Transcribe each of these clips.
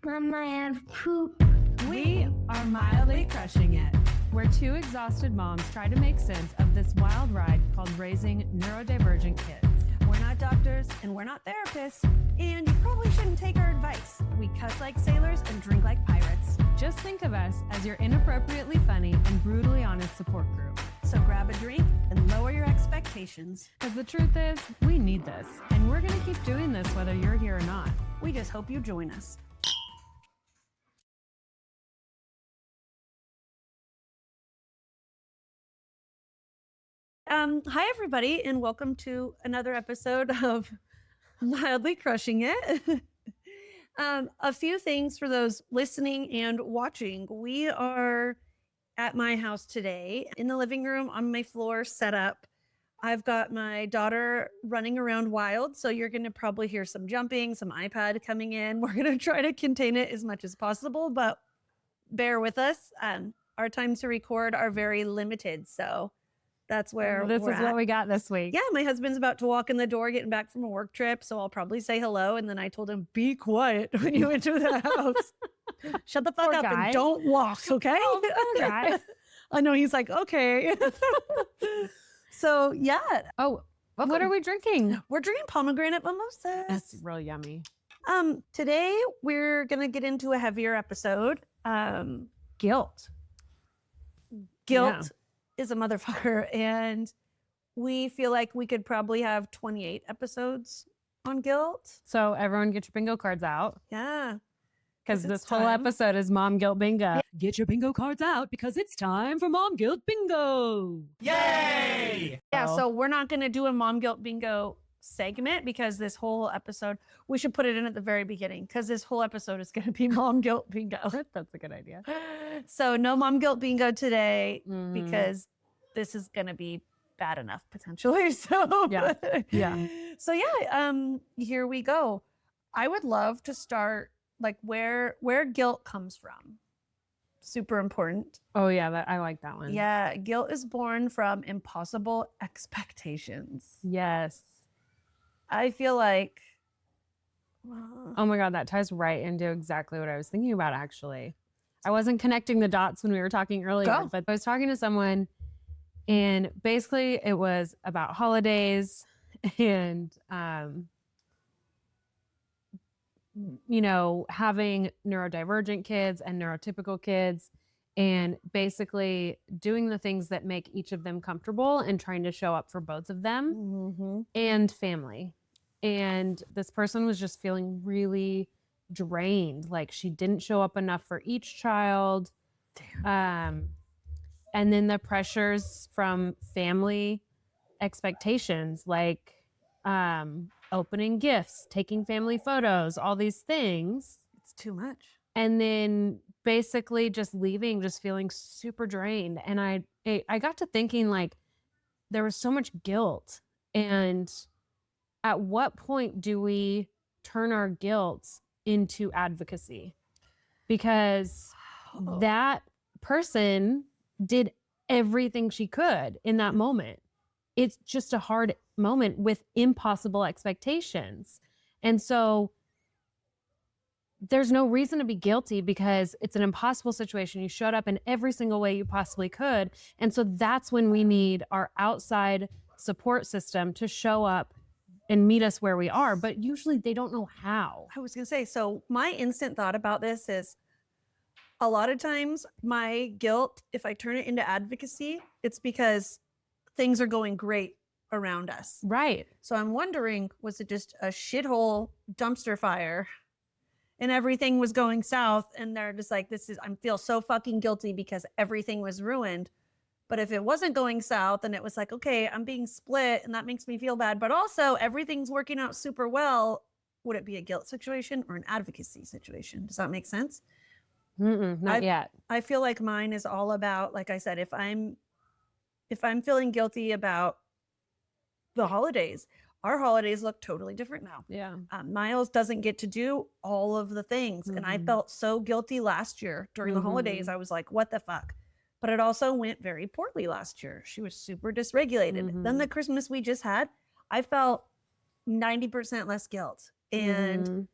Mama, I have poop. We are mildly crushing it. Where two exhausted moms try to make sense of this wild ride called raising neurodivergent kids. We're not doctors and we're not therapists, and you probably shouldn't take our advice. We cuss like sailors and drink like pirates. Just think of us as your inappropriately funny and brutally honest support group. So grab a drink and lower your expectations. Because the truth is, we need this, and we're going to keep doing this whether you're here or not. We just hope you join us. Hi, everybody, and welcome to another episode of Mildly Crushing It. A few things for those listening and watching. We are at my house today in the living room on my floor set up. I've got my daughter running around wild, so you're going to probably hear some jumping, some iPad coming in. We're going to try to contain it as much as possible, but bear with us. Our times to record are very limited, so that's where This we're is at. what we got this week. Yeah, my husband's about to walk in the door, getting back from a work trip, so I'll probably say hello. And then I told him, be quiet when you enter the house. Shut the fuck Poor up guy. and don't walk, okay? Oh, poor guy. I know, he's like, okay. So, yeah, Oh, what are we drinking? we're drinking pomegranate mimosas. That's real yummy. Today, we're going to get into a heavier episode. Guilt. Guilt is a motherfucker, and we feel like we could probably have 28 episodes on guilt. So everyone get your bingo cards out, Yeah. because It's this whole time. episode is Mom Guilt Bingo. Get your bingo cards out because it's time for Mom Guilt Bingo. Yay! Yeah, Oh. so we're not going to do a mom guilt bingo segment because this whole episode, we should put it in at the very beginning because this whole episode is going to be mom guilt bingo. That's a good idea. So no mom guilt bingo today Mhm. because this is going to be bad enough potentially. So Yeah. Yeah. So yeah, here we go. I would love to start like where guilt comes from. Super important. Oh yeah, I like that one. Yeah, guilt is born from impossible expectations. Yes. I feel like Oh my God, that ties right into exactly what I was thinking about, actually. I wasn't connecting the dots when we were talking earlier, Go. but I was talking to someone, and basically it was about holidays and, you know, having neurodivergent kids and neurotypical kids, and basically doing the things that make each of them comfortable and trying to show up for both of them and family. And this person was just feeling really drained. Like she didn't show up enough for each child. And then the pressures from family expectations, like opening gifts, taking family photos, all these things. it's too much. And then basically just leaving, just feeling super drained. And I got to thinking, like, there was so much guilt. And at what point do we turn our guilt into advocacy? Because that person did everything she could in that moment. It's just a hard moment with impossible expectations. And so there's no reason to be guilty because it's an impossible situation. You showed up in every single way you possibly could. And so that's when we need our outside support system to show up and meet us where we are. But usually they don't know how. I was going to say, so my instant thought about this is a lot of times my guilt, if I turn it into advocacy, it's because things are going great around us. Right. So I'm wondering, was it just a shithole dumpster fire and everything was going south and they're just like, I feel so fucking guilty because everything was ruined. But if it wasn't going south and it was like, okay, I'm being split and that makes me feel bad, but also everything's working out super well, would it be a guilt situation or an advocacy situation? Does that make sense? Not yet. I feel like mine is all about, like I said, if I'm feeling guilty about the holidays, our holidays look totally different now. Yeah. Miles doesn't get to do all of the things. And I felt so guilty last year during the holidays. I was like, what the fuck? But it also went very poorly last year. She was super dysregulated. Then the Christmas we just had, I felt 90% less guilt. And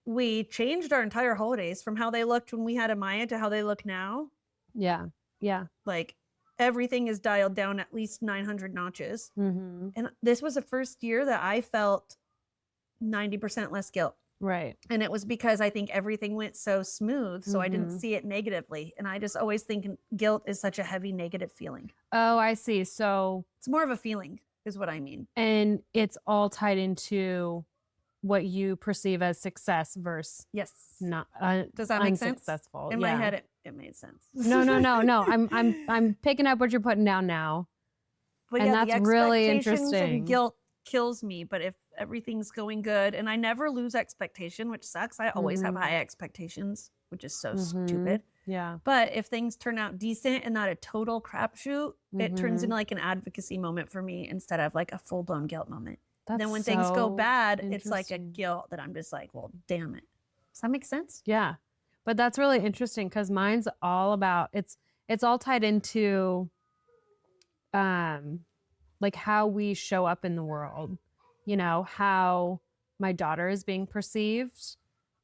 we changed our entire holidays from how they looked when we had a Maya to how they look now. Yeah. Yeah. Like everything is dialed down at least 900 notches. Mm-hmm. And this was the first year that I felt 90% less guilt. Right. And it was because I think everything went so smooth. So I didn't Mhm. see it negatively. And I just always think guilt is such a heavy negative feeling. Oh, I see. So, It's more of a feeling, is what I mean. and it's all tied into what you perceive as success versus Yes. not Does that make sense? unsuccessful. In my head, it made sense. No. I'm picking up what you're putting down now. But And yeah, that's the really expectations and interesting. guilt kills me. But if everything's going good, and I never lose expectation, which sucks. I always have high expectations, which is so stupid. Yeah. But if things turn out decent and not a total crapshoot, it turns Mhm. into like an advocacy moment for me instead of like a full blown guilt moment. That's Then when things go so bad, it's like a interesting. guilt that I'm just like, well, damn it. Does that make sense? Yeah. But that's really interesting because mine's all about it's all tied into like how we show up in the world. You know, how my daughter is being perceived.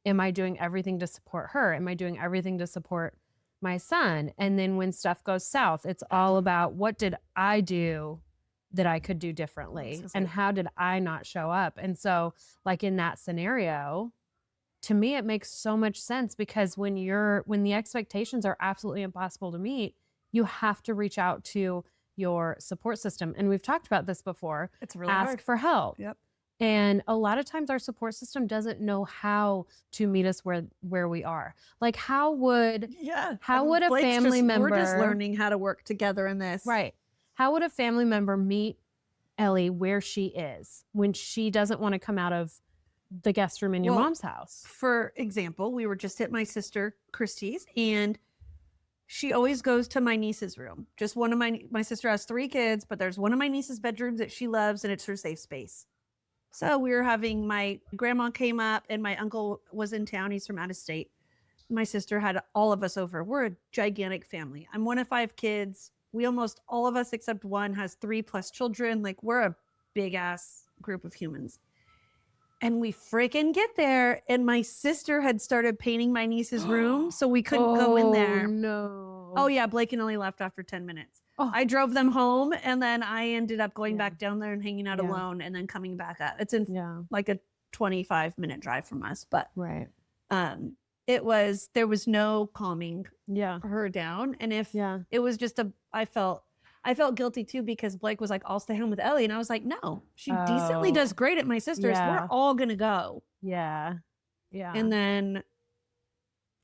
Am I doing everything to support her? Am I doing everything to support my son? And then when stuff goes south, it's all about what did I do that I could do differently? And how did I not show up? And so, like in that scenario, to me it makes so much sense because when the expectations are absolutely impossible to meet, you have to reach out to your support system. And we've talked about this before. It's really ask hard. for help. Yep. And a lot of times our support system doesn't know how to meet us where we are. Like how would a family member, we're just learning how to work together in this. right? How would a family member meet Ellie where she is when she doesn't want to come out of the guest room in your mom's house? For example, we were just at my sister Christy's, and she always goes to my niece's room. Just one of my sister has 3 kids, but there's one of my niece's bedrooms that she loves, and it's her safe space. So we were having, my grandma came up and my uncle was in town. He's from out of state. My sister had all of us over. We're a gigantic family. I'm one of 5 kids. We almost all of us except one has 3+ children. Like we're a big ass group of humans. And we freaking get there, and my sister had started painting my niece's room, so we couldn't go in there. No. Oh yeah, Blake and Ellie left after 10 minutes. Oh. I drove them home, and then I ended up going back down there and hanging out alone, and then coming back up. It's in like a 25-minute drive from us, but right. there was no calming her down, and if it was just I felt guilty too because Blake was like, I'll stay home with Ellie. And I was like, no, she decently does great at my sister's. We're all going to go. Yeah. Yeah. And then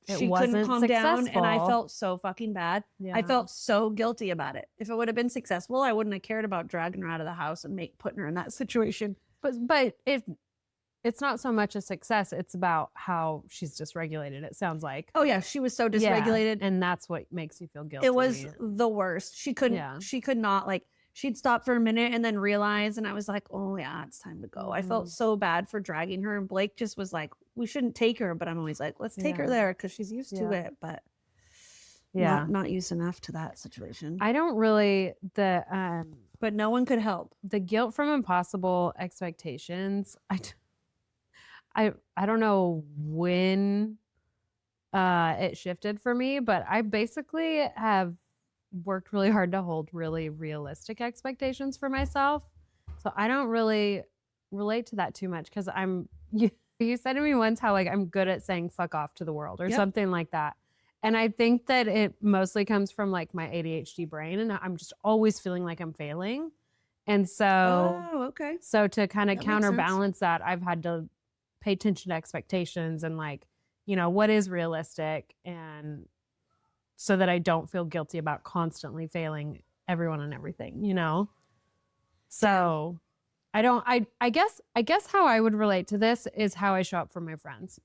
she couldn't calm down. And I felt so fucking bad. I felt so guilty about it. If it would have been successful, I wouldn't have cared about dragging her out of the house and putting her in that situation. But if it's not so much a success, it's about how she's dysregulated, it sounds like. Oh yeah, she was so dysregulated. And that's what makes you feel guilty. It was the worst. She could not, like, she'd stop for a minute and then realize, and I was like, oh yeah, it's time to go. I felt so bad for dragging her, and Blake just was like, we shouldn't take her, but I'm always like, let's take her there because she's used to it, but not used enough to that situation. I don't really, but no one could help. The guilt from impossible expectations, I don't know when it shifted for me, but I basically have worked really hard to hold really realistic expectations for myself. So I don't really relate to that too much because you said to me once how like I'm good at saying fuck off to the world or something like that. And I think that it mostly comes from like my ADHD brain, and I'm just always feeling like I'm failing. And so, so to kind of counterbalance that, I've had to pay attention to expectations and like, you know, what is realistic, and so that I don't feel guilty about constantly failing everyone and everything, you know? So I guess how I would relate to this is how I show up for my friends.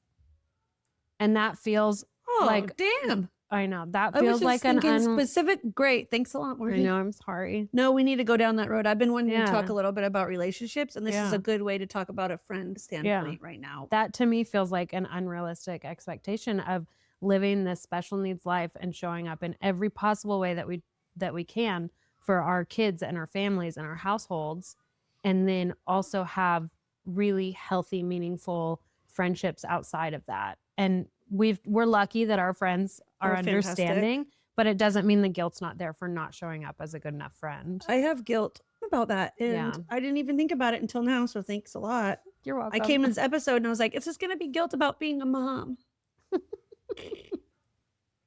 And that feels like, damn. I know that feels like an specific. Great. Thanks a lot, Morgan. I know, I'm sorry. No, we need to go down that road. I've been wanting to talk a little bit about relationships, and this is a good way to talk about a friend standpoint right now. That to me feels like an unrealistic expectation of living this special needs life and showing up in every possible way that we can for our kids and our families and our households, and then also have really healthy, meaningful friendships outside of that. And we're lucky that our friends are Are fantastic. understanding, but it doesn't mean the guilt's not there for not showing up as a good enough friend. I have guilt about that. And Yeah. I didn't even think about it until now. So thanks a lot. You're welcome. I came in this episode and I was like, is this going to be guilt about being a mom?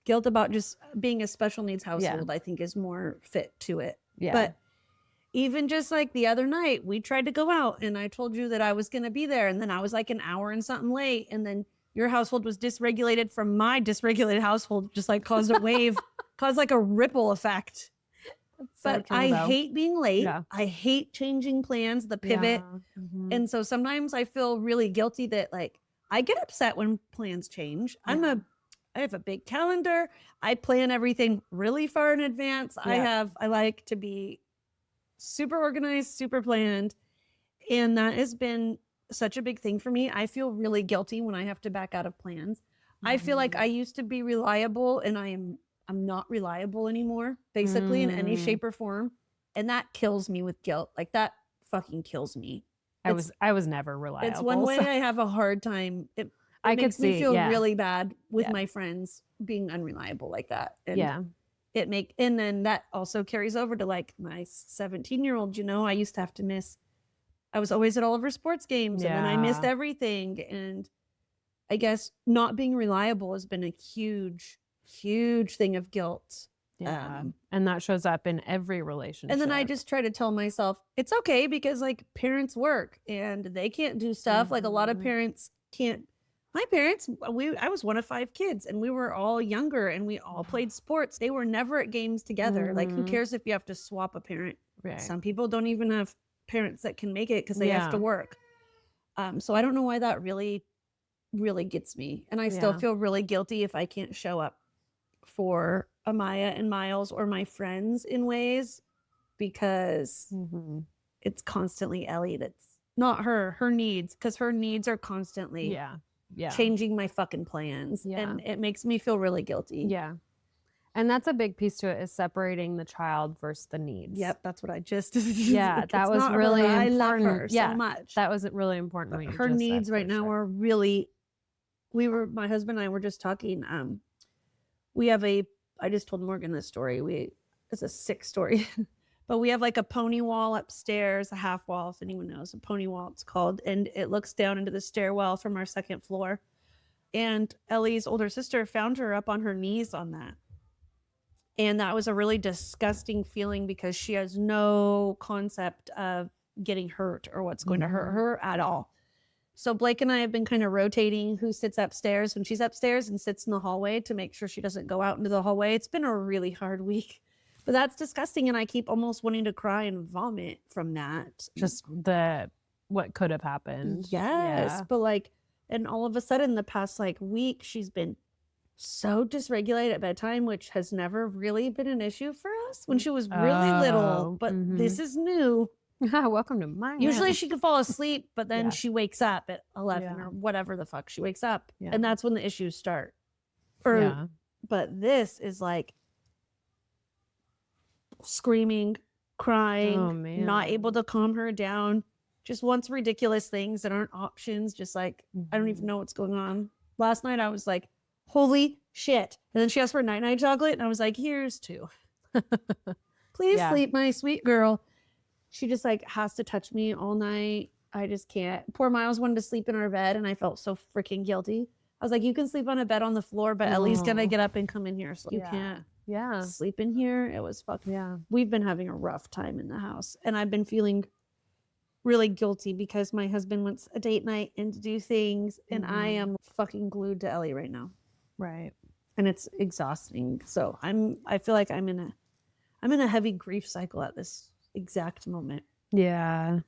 Guilt about just being a special needs household, I think is more fit to it. Yeah. But even just like the other night, we tried to go out and I told you that I was going to be there. And then I was like an hour and something late. And then your household was dysregulated from my dysregulated household, just like caused a wave, caused like a ripple effect. But I hate being late. Yeah. I hate changing plans, the pivot. Yeah. Mm-hmm. And so sometimes I feel really guilty that like I get upset when plans change. Yeah. I have a big calendar. I plan everything really far in advance. Yeah. I like to be super organized, super planned. And that has been such a big thing for me. I feel really guilty when I have to back out of plans. Mm-hmm. I feel like I used to be reliable and I'm not reliable anymore, basically in any shape or form. And that kills me with guilt. Like that fucking kills me. I was never reliable. It's one way I have a hard time. It makes me feel really bad with my friends being unreliable like that. And and then that also carries over to like my 17-year-old, you know, I used to have to miss, I was always at all of her sports games and then I missed everything. And I guess not being reliable has been a huge thing of guilt. Yeah. And that shows up in every relationship. And then I just try to tell myself it's okay because like parents work and they can't do stuff. Like a lot of parents can't. My parents, I was one of 5 kids and we were all younger and we all played sports. They were never at games together. Like who cares if you have to swap a parent? Right. Some people don't even have parents that can make it because they have to work. So I don't know why that really gets me. And I still feel really guilty if I can't show up for Amaya and Miles or my friends in ways because it's constantly Ellie that's not her needs, because her needs are constantly changing my fucking plans. And it makes me feel really guilty. Yeah. And that's a big piece to it, is separating the child versus the needs. Yep, that's what I just Yeah, that was really important. I love her so much. That was really important. Her needs right now are really, my husband and I were just talking. We have I just told Morgan this story. It's a sick story, but we have like a pony wall upstairs, a half wall, if anyone knows, a pony wall it's called. And it looks down into the stairwell from our 2nd floor. And Ellie's older sister found her up on her knees on that. And that was a really disgusting feeling because she has no concept of getting hurt or what's going to hurt her at all. So Blake and I have been kind of rotating who sits upstairs when she's upstairs and sits in the hallway to make sure she doesn't go out into the hallway. It's been a really hard week, but that's disgusting. And I keep almost wanting to cry and vomit from that. Just what could have happened. Yes. Yeah. But like, and all of a sudden the past like week, she's been so dysregulated at bedtime, which has never really been an issue for us when she was really little, but this is new. Welcome to my Usually she can fall asleep, but then she wakes up at 11 or whatever the fuck she wakes up. And that's when the issues start. But this is like screaming, crying, not able to calm her down, just wants ridiculous things that aren't options. Just like, I don't even know what's going on. Last night I was like, holy shit. And then she asked for a night chocolate and I was like, here's 2. Please sleep, my sweet girl. She just like has to touch me all night. I just can't. Poor Miles wanted to sleep in our bed and I felt so freaking guilty. I was like, you can sleep on a bed on the floor, but Ellie's gonna get up and come in here. So you can't sleep in here. It was fucking, we've been having a rough time in the house. And I've been feeling really guilty because my husband wants a date night and to do things. And I am fucking glued to Ellie right now. Right. And it's exhausting. So I feel like I'm in a heavy grief cycle at this exact moment. Yeah.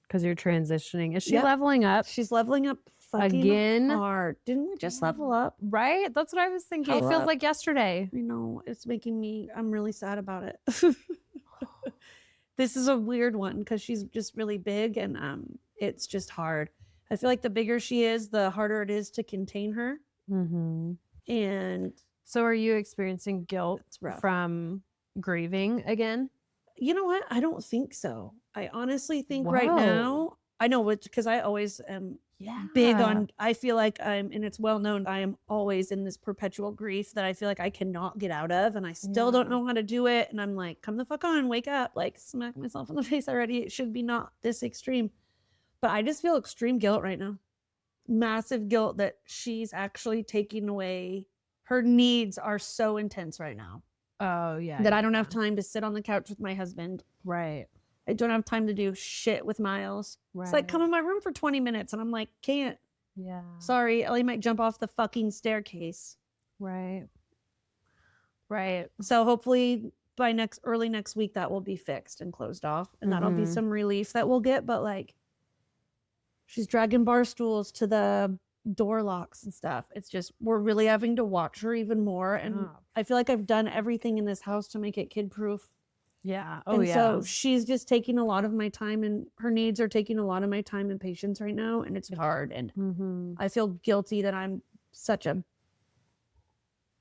Because you're transitioning. Is she leveling up? She's leveling up fucking again hard. Didn't we just level up? Right? That's what I was thinking. It feels like yesterday. I know. It's making me, I'm really sad about it. This is a weird one because she's just really big and it's just hard. I feel like the bigger she is, the harder it is to contain her. And so are you experiencing guilt from grieving again? You know what? I don't think so. I honestly think right now, I know because I always am big on, I feel like and it's well known, I am always in this perpetual grief that I feel like I cannot get out of, and I still don't know how to do it. And I'm like, come the fuck on, wake up, like smack myself in the face already. It should be not this extreme. But I just feel extreme guilt right now. Massive guilt that she's actually taking away. Her needs are so intense right now. Oh, yeah. That I don't have time to sit on the couch with my husband. Right. I don't have time to do shit with Miles. Right. It's like, come in my room for 20 minutes. And I'm like, can't. Yeah. Sorry, Ellie might jump off the fucking staircase. Right. Right. So hopefully by early next week, that will be fixed and closed off. And that'll be some relief that we'll get. But like, she's dragging bar stools to the door locks and stuff. It's just, we're really having to watch her even more. And I feel like I've done everything in this house to make it kid proof. Yeah. Oh, and yeah. So she's just taking a lot of my time, and her needs are taking a lot of my time and patience right now. And it's hard. And I feel guilty that I'm such a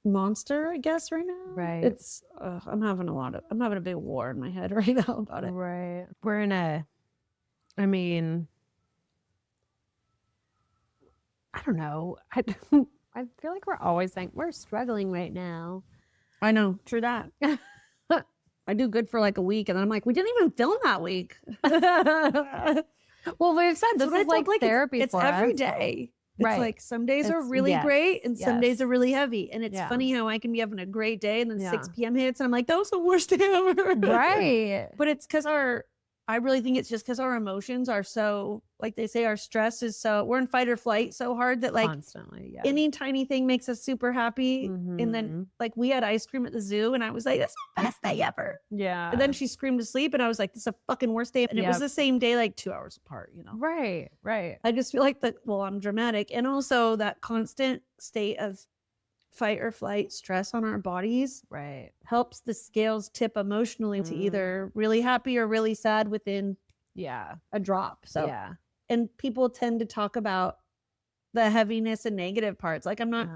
monster, I guess, right now. Right. It's, I'm having a big war in my head right now about it. Right. We're in I mean, I don't know. I feel like we're always saying we're struggling right now. I know. True that. I do good for like a week, and then I'm like, we didn't even film that week. Well, we've said this is like therapy it's for every us. day. Right. It's like some days are really great, and some days are really heavy. And it's funny how I can be having a great day, and then 6 p.m. hits, and I'm like, that was the worst day ever. Right. But it's because I really think it's just because our emotions are so, like they say, our stress is so, we're in fight or flight so hard that like constantly, any tiny thing makes us super happy. And then like we had ice cream at the zoo, and I was like, that's the best day ever. Yeah. And then she screamed to sleep, and I was like, this is a fucking worst day. And it was the same day, like 2 hours apart, you know? Right. Right. I just feel like I'm dramatic. And also that constant state of fight or flight stress on our bodies helps the scales tip emotionally to either really happy or really sad within a drop. So and people tend to talk about the heaviness and negative parts. Like I'm not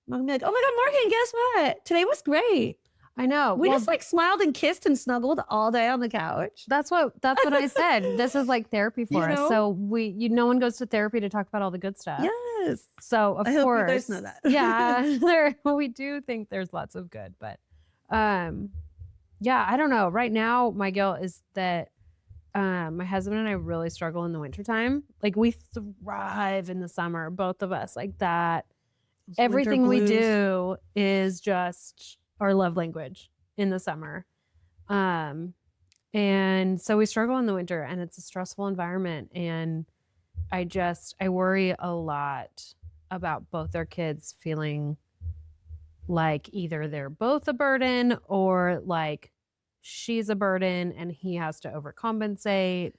gonna be like, oh my god, Morgan, guess what, today was great. I know. We just like smiled and kissed and snuggled all day on the couch. That's what I said. This is like therapy for us. So no one goes to therapy to talk about all the good stuff. Yes. So of I course, hope you guys know that. Yeah, we do think there's lots of good, but yeah, I don't know. Right now, my guilt is that my husband and I really struggle in the wintertime. Like we thrive in the summer, both of us, like that. Everything we do is just our love language in the summer. And so we struggle in the winter, and it's a stressful environment. And I worry a lot about both our kids feeling like either they're both a burden or like she's a burden and he has to overcompensate.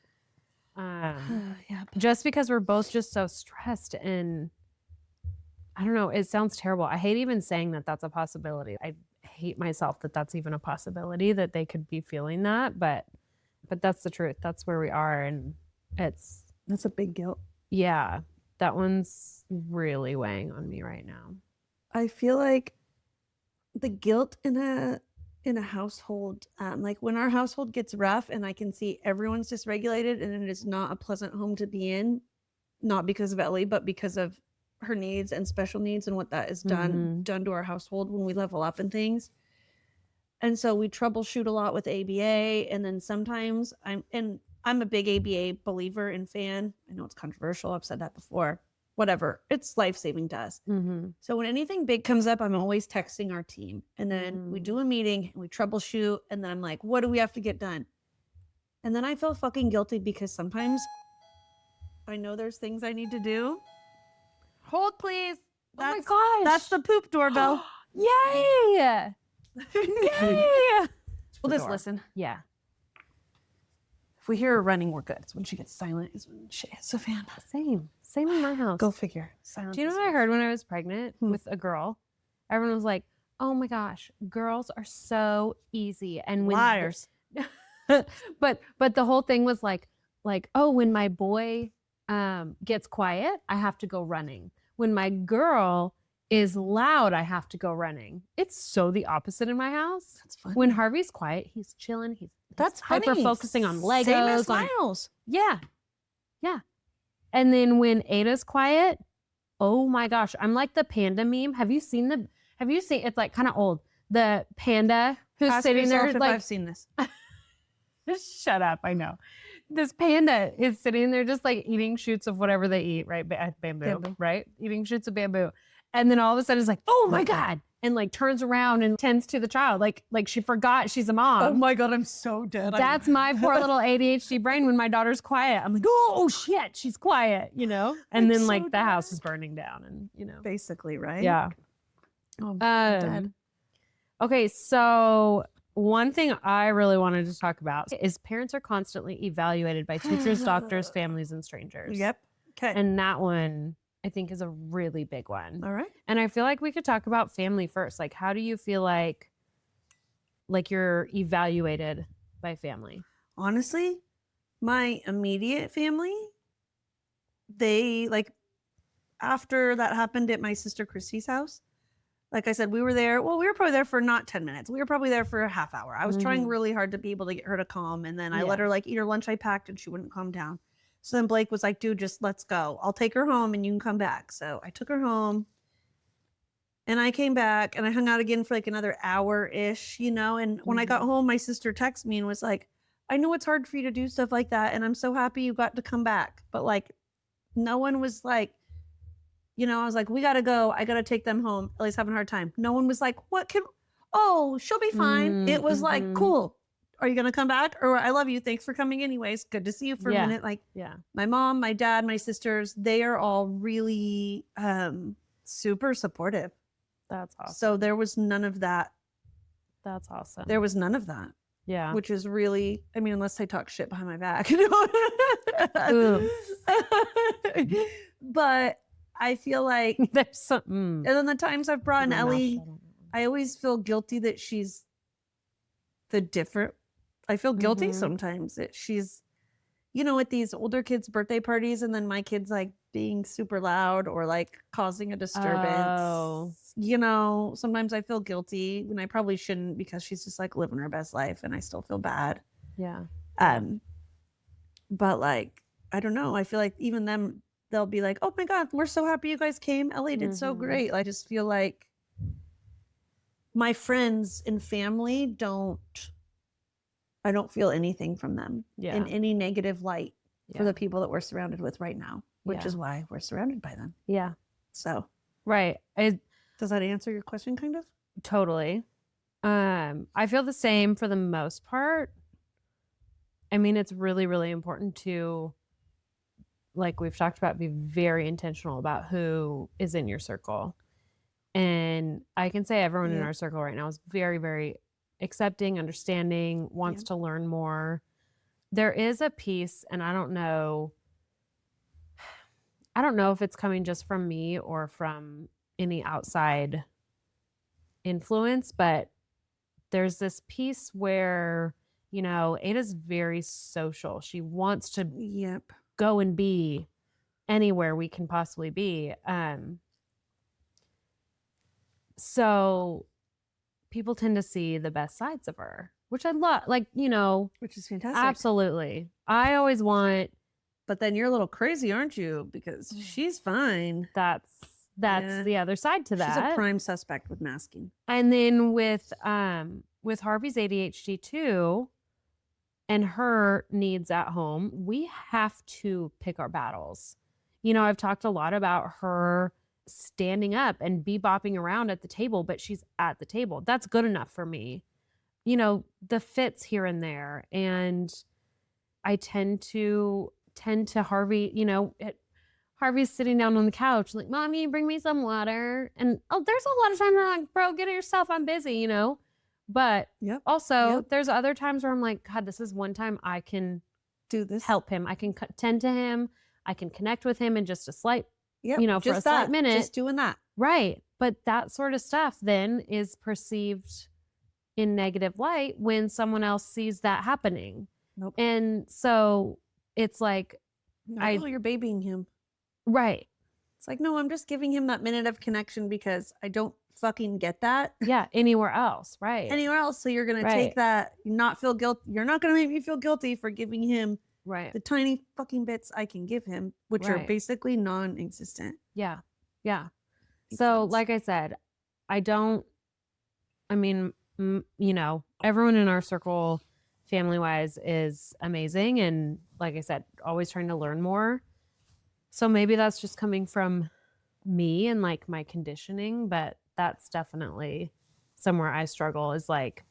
Just because we're both just so stressed, and I don't know, it sounds terrible. I hate even saying that that's a possibility. I hate myself that that's even a possibility that they could be feeling that, but that's the truth. That's where we are, and that's a big guilt. Yeah, that one's really weighing on me right now. I feel like the guilt in a household, like when our household gets rough and I can see everyone's dysregulated and it is not a pleasant home to be in, not because of Ellie, but because of her needs and special needs and what that has done to our household when we level up and things. And so we troubleshoot a lot with ABA, and then sometimes I'm a big ABA believer and fan. I know it's controversial. I've said that before. Whatever. It's life-saving to us. So when anything big comes up, I'm always texting our team. And then we do a meeting and we troubleshoot. And then I'm like, what do we have to get done? And then I feel fucking guilty because sometimes I know there's things I need to do. Hold, please. Oh my gosh. That's the poop doorbell. Yay! Yay! We'll just listen. Yeah. If we hear her running, we're good. It's when she gets silent is when she hits the fan. Same in my house. Go figure. Silence. Do you know what I heard when I was pregnant with a girl? Everyone was like, oh my gosh, girls are so easy. And when liars. but the whole thing was like, oh, when my boy gets quiet, I have to go running. When my girl is loud, I have to go running. It's so the opposite in my house. That's funny. When Harvey's quiet, he's chilling. He's hyper focusing on Legos. Same as Miles. Yeah. And then when Ada's quiet, oh my gosh, I'm like the panda meme. Have you seen it's like kind of old. The panda who's Ask sitting there yourself if like I've seen this. shut up, I know. This panda is sitting there just like eating shoots of whatever they eat, right? Bamboo, right? Eating shoots of bamboo. And then all of a sudden it's like, oh my God. And like turns around and tends to the child. Like she forgot she's a mom. Oh my God, I'm so dead. That's my poor little ADHD brain when my daughter's quiet. I'm like, oh shit, she's quiet, And I'm then so like the dead. house is burning down and Basically, right? Yeah. Oh, I'm dead. Okay, so one thing I really wanted to talk about is parents are constantly evaluated by teachers, doctors, families, and strangers. Yep. Okay. And that one I think is a really big one. All right. And I feel like we could talk about family first. Like, how do you feel like you're evaluated by family? Honestly, my immediate family, they like after that happened at my sister Christy's house, like I said, we were there. Well, we were probably there for not 10 minutes. We were probably there for a half hour. I was trying really hard to be able to get her to calm. And then I let her like eat her lunch I packed and she wouldn't calm down. So then Blake was like, dude, just let's go. I'll take her home and you can come back. So I took her home and I came back and I hung out again for like another hour-ish, And when I got home, my sister texted me and was like, I know it's hard for you to do stuff like that. And I'm so happy you got to come back. But like, no one was like, I was like, we got to go. I got to take them home. Ellie's having a hard time. No one was like, she'll be fine. It was like, cool. Are you going to come back? Or I love you. Thanks for coming anyways. Good to see you for a minute. Like my mom, my dad, my sisters, they are all really super supportive. That's awesome. So there was none of that. That's awesome. There was none of that. Yeah. Which is really, unless they talk shit behind my back. But I feel like there's something. And then the times I've brought in Ellie, I always feel guilty that she's the different. I feel guilty sometimes that she's, at these older kids' birthday parties, and then my kids like being super loud or like causing a disturbance. Oh. Sometimes I feel guilty when I probably shouldn't because she's just like living her best life, and I still feel bad. Yeah. But like, I don't know. I feel like even them, they'll be like, oh my God, we're so happy you guys came. Ellie did so great. I just feel like my friends and family I don't feel anything from them in any negative light for the people that we're surrounded with right now, which is why we're surrounded by them. Yeah. So. Right. Does that answer your question kind of? Totally. I feel the same for the most part. It's really, really important to, like we've talked about, be very intentional about who is in your circle. And I can say everyone in our circle right now is very, very accepting, understanding, wants to learn more. There is a piece, and I don't know if it's coming just from me or from any outside influence, but there's this piece where, Ada's very social. She wants to go and be anywhere we can possibly be. So people tend to see the best sides of her, which I love, which is fantastic. Absolutely. I always want. But then you're a little crazy, aren't you? Because she's fine. That's the other side to that. She's a prime suspect with masking. And then with Harvey's ADHD too, and her needs at home, we have to pick our battles. I've talked a lot about her standing up and bebopping around at the table, but she's at the table. That's good enough for me. The fits here and there. And I tend to Harvey, Harvey's sitting down on the couch like, Mommy, bring me some water. And there's a lot of times I'm like, bro, get it yourself. I'm busy, But also there's other times where I'm like, God, this is one time I can do this, help him. I can tend to him. I can connect with him in just a slight, for just a slight minute. Just doing that. Right. But that sort of stuff then is perceived in negative light when someone else sees that happening. Nope. And so it's like, you're babying him. Right. It's like, no, I'm just giving him that minute of connection because I don't fucking get that. Yeah. Anywhere else. Right. Anywhere else. So you're going to take that, not feel guilt. You're not going to make me feel guilty for giving him Right. the tiny fucking bits I can give him, which are Right. basically non-existent. Yeah. Yeah. Makes So, sense. like I said, I mean, you know, everyone in our circle, family wise, is amazing. And like I said, always trying to learn more. So maybe that's just coming from me and like my conditioning, but that's definitely somewhere I struggle is like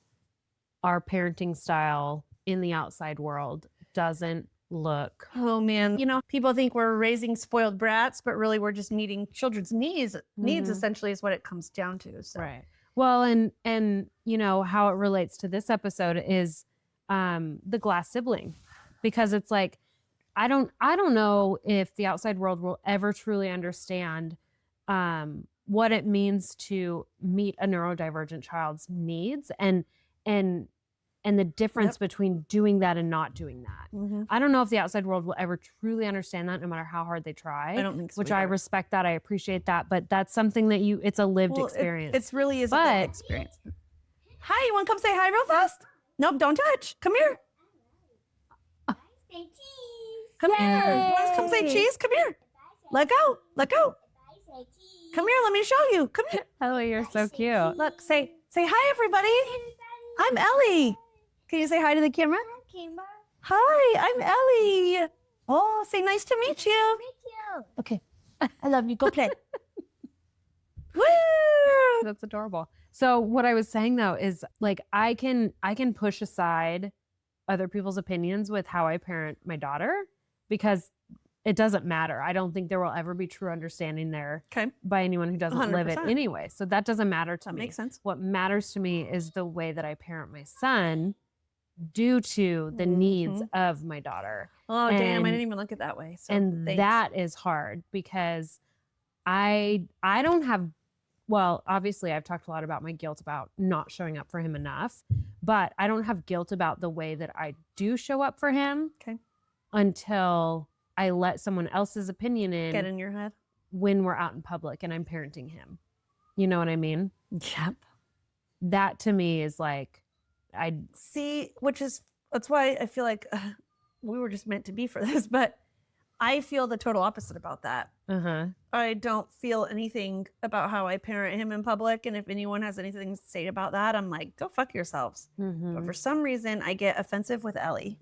our parenting style in the outside world doesn't look Oh man, you know, people think we're raising spoiled brats, but really we're just meeting children's needs. Needs essentially is what it comes down to. So. right. Well, and you know how it relates to this episode is the glass sibling, because it's like I don't know if the outside world will ever truly understand what it means to meet a neurodivergent child's needs and and the difference between doing that and not doing that. I don't know if the outside world will ever truly understand that, no matter how hard they try. I don't think so. Which I respect that. I appreciate that. But that's something that it's a lived experience. It's really is a lived experience. Hi, you want to come say hi real fast? Nope, don't touch. Come here. Come here. You want to come say cheese? Come here. Let go. Let go. Come here. Let me show you. Come here. Oh, you're so cute. Look, say hi, everybody. I'm Ellie. Can you say hi to the camera? Hi, I'm Ellie. Oh, say nice to meet you. Okay. I love you. Go play. Woo! That's adorable. So what I was saying though is like I can push aside other people's opinions with how I parent my daughter because it doesn't matter. I don't think there will ever be true understanding there by anyone who doesn't live it 100%. anyway. So that doesn't matter to me. That makes sense. What matters to me is the way that I parent my son due to the needs of my daughter. Oh, damn. I didn't even look at it that way. So and thanks. that is hard because I don't have, well, obviously I've talked a lot about my guilt about not showing up for him enough, but I don't have guilt about the way that I do show up for him until I let someone else's opinion get in your head when we're out in public and I'm parenting him. You know what I mean? Yep. That to me is like, I see, that's why I feel like we were just meant to be for this, but I feel the total opposite about that. I don't feel anything about how I parent him in public. And if anyone has anything to say about that, I'm like, go fuck yourselves. But for some reason, I get offensive with Ellie.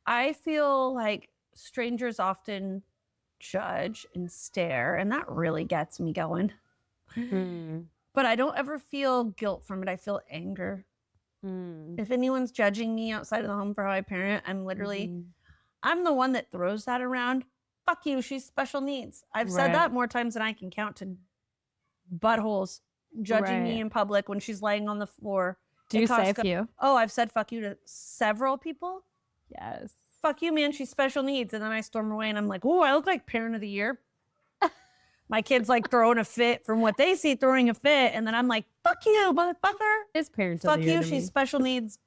I feel like strangers often judge and stare, and that really gets me going. But I don't ever feel guilt from it. I feel anger. If anyone's judging me outside of the home for how I parent, I'm literally, I'm the one that throws that around. Fuck you, she's special needs. I've said that more times than I can count to buttholes judging me in public when she's laying on the floor. Do you say a few? Oh, I've said fuck you to several people. Yes. Fuck you, man, she's special needs. And then I storm away and I'm like, oh, I look like parent of the year. My kid's like throwing a fit from what they see, throwing a fit. And then I'm like, fuck you, motherfucker. It's parent Fuck of the year you, to she's me. special needs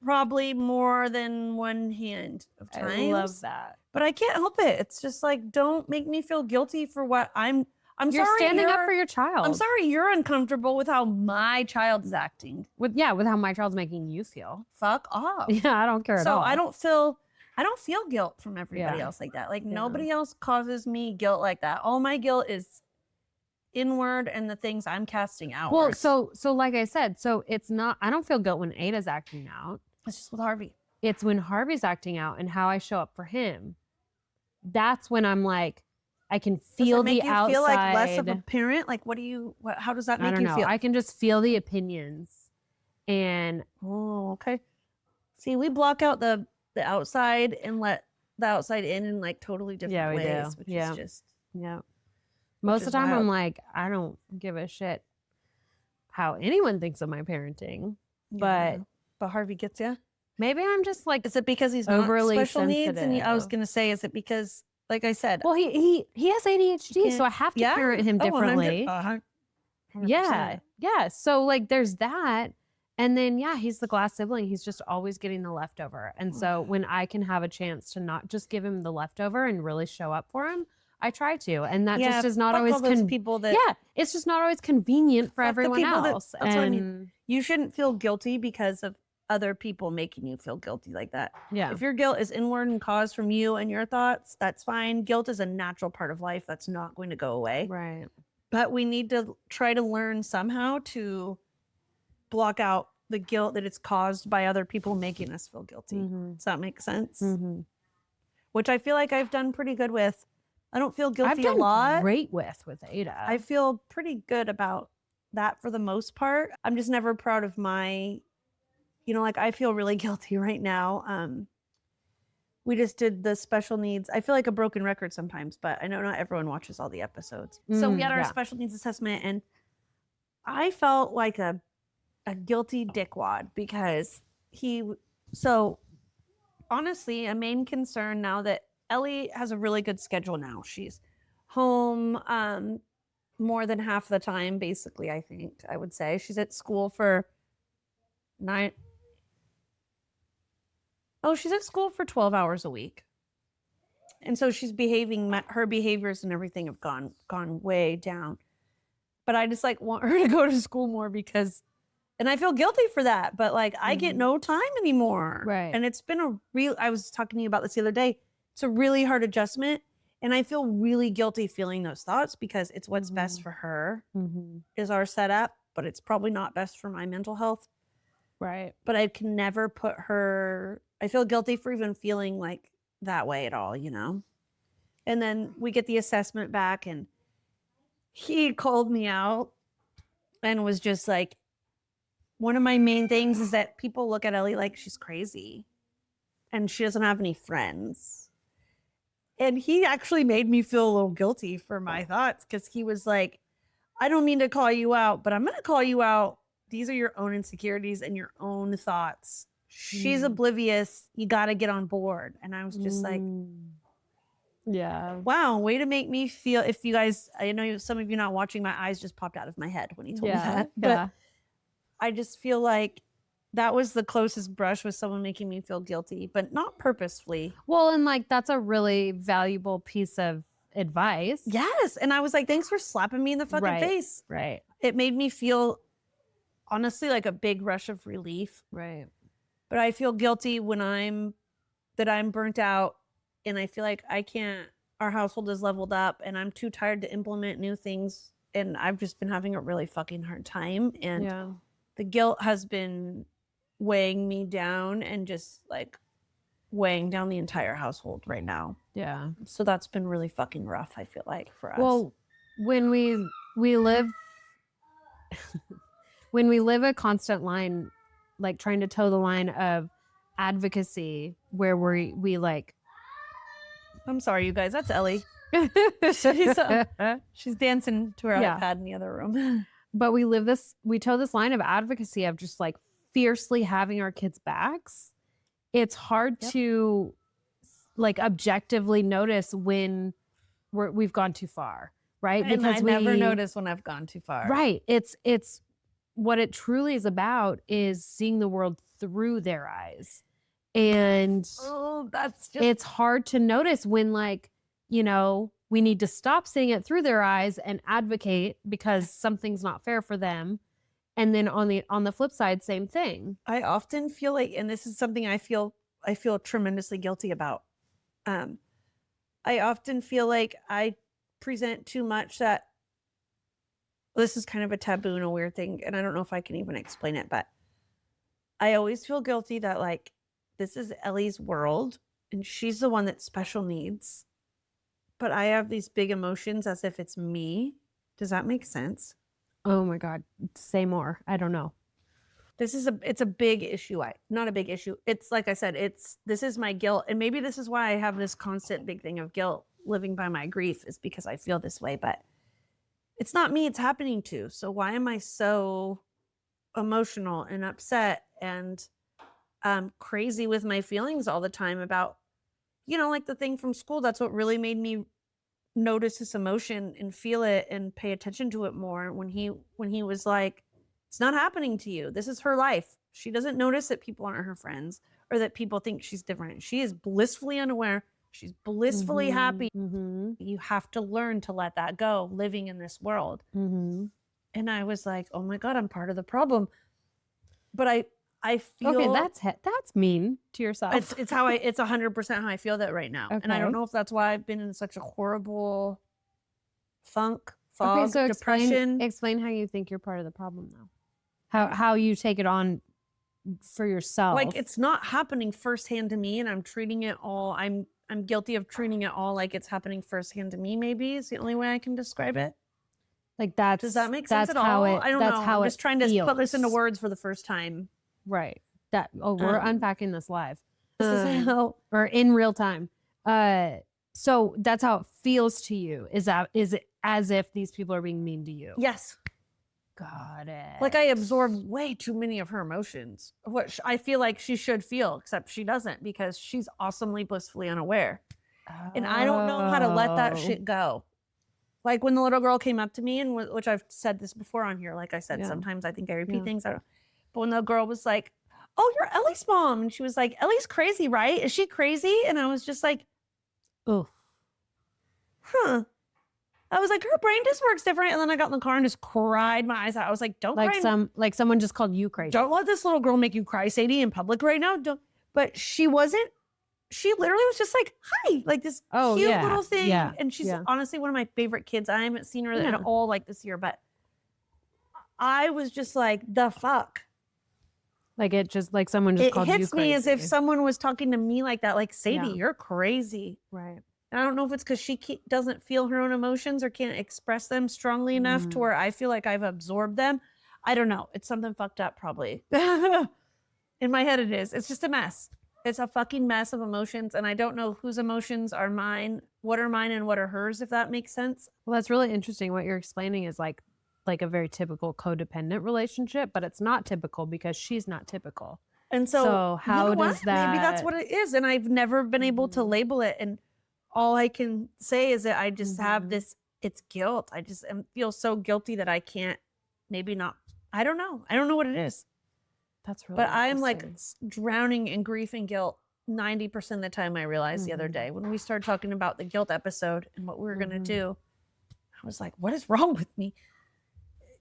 probably more than one hand of times. I love that. But I can't help it. It's just like, don't make me feel guilty for what I'm You're sorry, standing up for your child. I'm sorry you're uncomfortable with how my child is acting. With how my child's making you feel. Fuck off. Yeah, I don't care at all. So I don't feel guilt from everybody else like that. Like nobody else causes me guilt like that. All my guilt is inward and the things I'm casting out. Well, so like I said, so it's not, I don't feel guilt when Ada's acting out. It's just with Harvey. It's when Harvey's acting out and how I show up for him. That's when I'm like, I can feel does it make the you outside. feel like less of a parent? Like how does that make you feel? I can just feel the opinions. And oh, okay. See, we block out the outside and let the outside in like totally different ways. Which is just most of the time I'm like, I don't give a shit how anyone thinks of my parenting. But Harvey gets you. Maybe I'm just like, is it because he's overly not special needs? sensitive? And I was gonna say, is it because, like I said, well, he has ADHD, so I have to parent him differently. 100%. Yeah. So like, there's that, and then he's the glass sibling. He's just always getting the leftover, and so when I can have a chance to not just give him the leftover and really show up for him, I try to, and that just is not always people that it's just not always convenient for everyone else. That's what I mean. You shouldn't feel guilty because of other people making you feel guilty like that. Yeah. If your guilt is inward and caused from you and your thoughts, that's fine. Guilt is a natural part of life that's not going to go away. Right. But we need to try to learn somehow to block out the guilt that it's caused by other people making us feel guilty. Does that make sense? Which I feel like I've done pretty good with. I don't feel guilty I've done a lot. great with Ada. I feel pretty good about that for the most part. I'm just never proud of my, like I feel really guilty right now. We just did the special needs. I feel like a broken record sometimes, but I know not everyone watches all the episodes. So we had our special needs assessment, and I felt like a guilty dickwad because so honestly, a main concern now that Ellie has a really good schedule now. She's home more than half the time, basically, I would say. She's at school for 12 hours a week. And so she's her behaviors and everything have gone way down. But I just like want her to go to school more because, and I feel guilty for that, but like I get no time anymore. Right. And it's been I was talking to you about this the other day. It's a really hard adjustment. And I feel really guilty feeling those thoughts because it's what's best for her is our setup, but it's probably not best for my mental health. Right. But I can never I feel guilty for even feeling like that way at all, And then we get the assessment back and he called me out and was just like, one of my main things is that people look at Ellie like she's crazy and she doesn't have any friends. And he actually made me feel a little guilty for my thoughts because he was like, I don't mean to call you out, but I'm going to call you out. These are your own insecurities and your own thoughts. She's oblivious. You got to get on board. And I was just like, yeah, wow, way to make me feel. If you guys, I know some of you not watching, my eyes just popped out of my head when he told me that. But I just feel like that was the closest brush with someone making me feel guilty, but not purposefully. Well, and like that's a really valuable piece of advice. Yes. And I was like, thanks for slapping me in the fucking face. Right. It made me feel honestly like a big rush of relief. Right. But I feel guilty when I'm burnt out and I feel like our household is leveled up and I'm too tired to implement new things. And I've just been having a really fucking hard time. And the guilt has been weighing me down and just like weighing down the entire household right now. Yeah. So that's been really fucking rough, I feel like, for us. Well, when we live when we live a constant line, like trying to toe the line of advocacy where we like, I'm sorry, you guys, that's Ellie. She's dancing to her iPad in the other room. But we toe this line of advocacy of just like fiercely having our kids' backs. It's hard to like objectively notice when we've gone too far, right? And because I never notice when I've gone too far. Right. It's what it truly is about is seeing the world through their eyes. And it's hard to notice when like, we need to stop seeing it through their eyes and advocate because something's not fair for them. And then on the flip side, same thing. I often feel like, and this is something I feel tremendously guilty about. I often feel like I present too much that this is kind of a taboo and a weird thing. And I don't know if I can even explain it, but I always feel guilty that like, this is Ellie's world and she's the one that's special needs. But I have these big emotions as if it's me. Does that make sense? Oh my God. Say more. I don't know. It's a big issue. Not a big issue. It's like I said, this is my guilt. And maybe this is why I have this constant big thing of guilt living by my grief is because I feel this way, but it's not me it's happening to. So why am I so emotional and upset and crazy with my feelings all the time about, like the thing from school? That's what really made me notice this emotion and feel it and pay attention to it more when he was like, it's not happening to you. This is her life. She doesn't notice that people aren't her friends or that people think she's different. She is blissfully unaware. She's blissfully happy. You have to learn to let that go living in this world. And I was like, oh my God, I'm part of the problem. But I Okay, feel that's mean to yourself. it's 100% how I feel that right now. And I don't Okay. know if that's why I've been in such a horrible funk, Okay, fog, so depression. explain how you think you're part of the problem though. How you take it on for yourself. Like it's not happening firsthand to me, and I'm treating it all. I'm guilty of treating it all like it's happening firsthand to me. Maybe is the only way I can describe it. Like Does that make sense at all? I don't that's know. how I'm it just trying to put this into feels. words for the first time. Right. We're Um, unpacking this live. This is how Or in real time. So that's how it feels to you. Is it as if these people are being mean to you? yes. Got it. Like I absorb way too many of her emotions, what I feel like she should feel, except she doesn't because she's awesomely blissfully unaware. And I don't know how to let that shit go. Like when the little girl came up to me, and which I've said this before on here, like I said, Yeah. sometimes I think I repeat Yeah. things. I don't. But when the girl was like, "Oh, you're Ellie's mom," and she was like, "Ellie's crazy, right? Is she crazy?" And I was just like, Oh, "Huh." I was like, "Her brain just works different." And then I got in the car and just cried my eyes out. I was like, "Don't cry." like someone just called you crazy. Don't let this little girl make you cry, Sadie, in public right now. Don't. But she wasn't. She literally was just like, "Hi," like this cute little thing. Yeah. And she's Yeah. honestly one of my favorite kids. I haven't seen her at Yeah. all like this year, but I was just like, "The fuck." Like it just like someone just It called you hits crazy. me as if someone was talking to me like that, like, "Sadie, Yeah. you're crazy." Right. And I don't know if it's because she doesn't feel her own emotions or can't express them strongly enough to where I feel like I've absorbed them. I don't know. It's something fucked up, probably. In my head, it is. It's just a mess. It's a fucking mess of emotions, and I don't know whose emotions are mine, what are mine, and what are hers, if that makes sense. Well, that's really interesting. What you're explaining is like a very typical codependent relationship, but it's not typical because she's not typical. And so how does that? Maybe that's what it is, and I've never been able to label it. And all I can say is that I just have this. It's guilt. I just feel so guilty that I can't. Maybe not. I don't know. I don't know what it is. That's really. But I'm like drowning in grief and guilt 90% of the time. I realized the other day when we started talking about the guilt episode and what we were gonna do, I was like, "What is wrong with me?"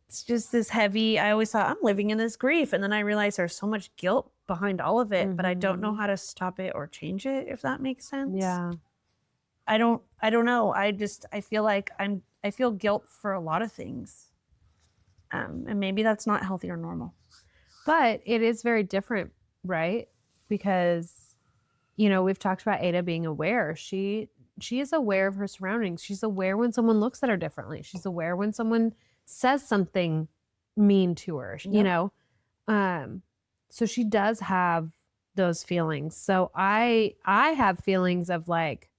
It's just this heavy. I always thought I'm living in this grief, and then I realized there's so much guilt behind all of it, but I don't know how to stop it or change it. If that makes sense. Yeah. I don't know. I feel like I feel guilt for a lot of things. And maybe that's not healthy or normal. But it is very different, right? Because, we've talked about Ada being aware. She is aware of her surroundings. She's aware when someone looks at her differently. She's aware when someone says something mean to her, so she does have those feelings. So I have feelings of like,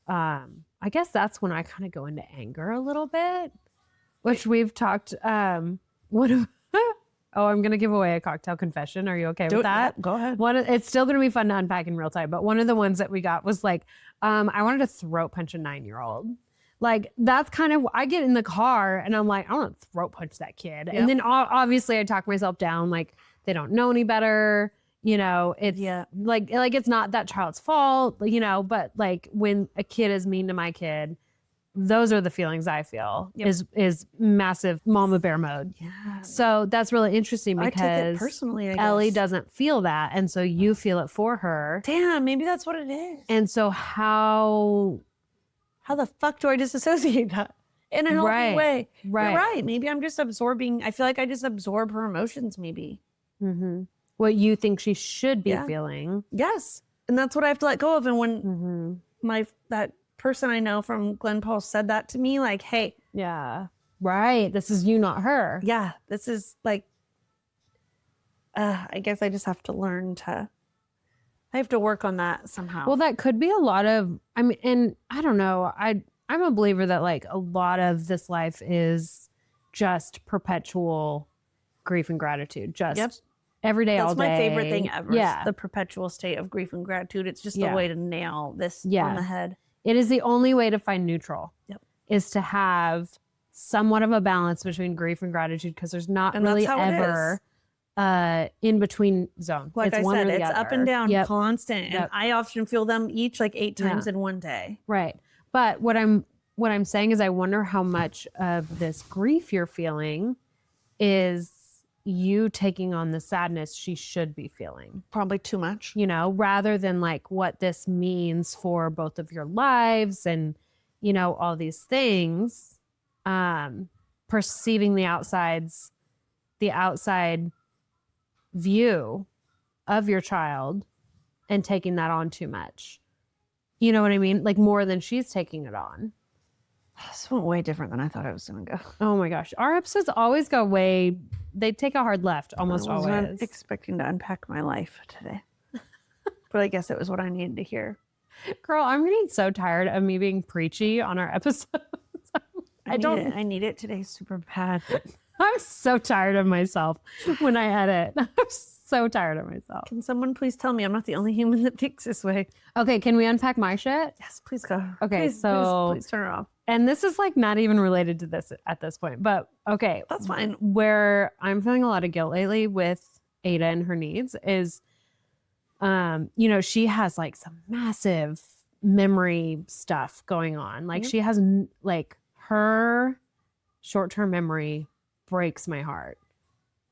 I guess that's when I kind of go into anger a little bit, which we've talked, oh, I'm going to give away a cocktail confession. Are you okay with that? Yeah, go ahead. It's still going to be fun to unpack in real time. But one of the ones that we got was like, I wanted to throat punch a 9-year-old. Like that's kind of, I get in the car and I'm like, I want to throat punch that kid. Yep. And then obviously I talk myself down. Like they don't know any better. It's like it's not that child's fault, but like when a kid is mean to my kid, those are the feelings I feel. Is massive mama bear mode. Yeah. So that's really interesting because I take it personally, I guess. Ellie doesn't feel that. And so you feel it for her. Damn, maybe that's what it is. And so how the fuck do I disassociate that in a healthy way? Right. You're right. Maybe I'm just absorbing. I feel like I just absorb her emotions, maybe. What you think she should be feeling. Yes. And that's what I have to let go of. And when that person I know from Glen Paul said that to me, like, hey. Yeah. Right. This is you, not her. Yeah. This is like, I guess I just have to learn to, I have to work on that somehow. Well, that could be a lot of, and I don't know. I'm a believer that like a lot of this life is just perpetual grief and gratitude. Just every day, all day. That's my favorite thing ever. Yeah. The perpetual state of grief and gratitude. It's just a way to nail this on the head. It is the only way to find neutral. Is to have somewhat of a balance between grief and gratitude because there's not really ever in between zone. Like it's I one said, or the it's other. up and down, constant. And I often feel them each like 8 times in one day. Right. But what I'm saying is I wonder how much of this grief you're feeling is you taking on the sadness she should be feeling, Probably too much. you know, rather than like what this means for both of your lives and, you know, all these things. Perceiving the outside view of your child and taking that on too much. You know what I mean? Like more than she's taking it on. This went way different than I thought it was going to go. Oh my gosh. Our episodes always go they take a hard left almost I was always. not expecting to unpack my life today. But I guess it was what I needed to hear. Girl, I'm getting so tired of me being preachy on our episodes. I need it today super bad. I'm so tired of myself when I edit. I'm so tired of myself. Can someone please tell me I'm not the only human that thinks this way? Okay, can we unpack my shit? Yes, please go. Okay, please turn it off. And this is like not even related to this at this point, but okay. That's fine. Where I'm feeling a lot of guilt lately with Ada and her needs is, you know, she has like some massive memory stuff going on. Like she has like her short-term memory breaks my heart.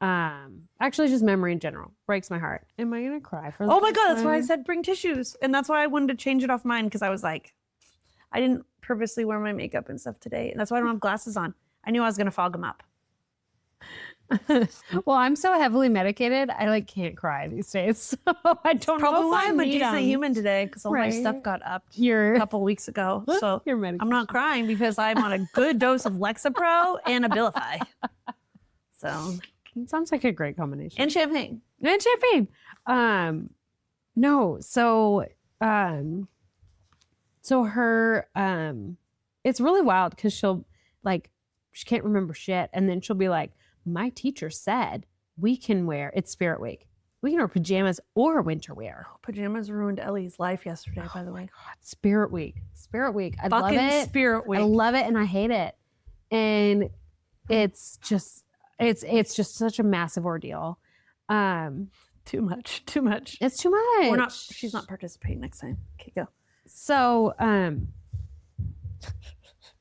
Actually just memory in general breaks my heart. Am I gonna cry for Oh my God, that's why I said bring tissues. And that's why I wanted to change it off mine, because I was like, I didn't purposely wear my makeup and stuff today. And that's why I don't have glasses on. I knew I was gonna fog them up. Well, I'm so heavily medicated, I like can't cry these days. So I don't Probably know why if I'm a need decent 'em. human today, because all my Right. stuff got upped Your a couple weeks ago. So your I'm medication. not crying because I'm on a good dose of Lexapro and Abilify. So It sounds like a great combination. and champagne. And champagne. No, so her it's really wild because she'll like she can't remember shit, and then she'll be like, my teacher said we can wear it's Spirit Week. We can wear pajamas or winter wear. Pajamas ruined Ellie's life yesterday, by the way. God, Spirit Week. Spirit Week. I Fucking love it. Spirit Week. I love it and I hate it. And it's just such a massive ordeal. Too much. Too much. It's too much. She's not participating next time. Okay, go. So,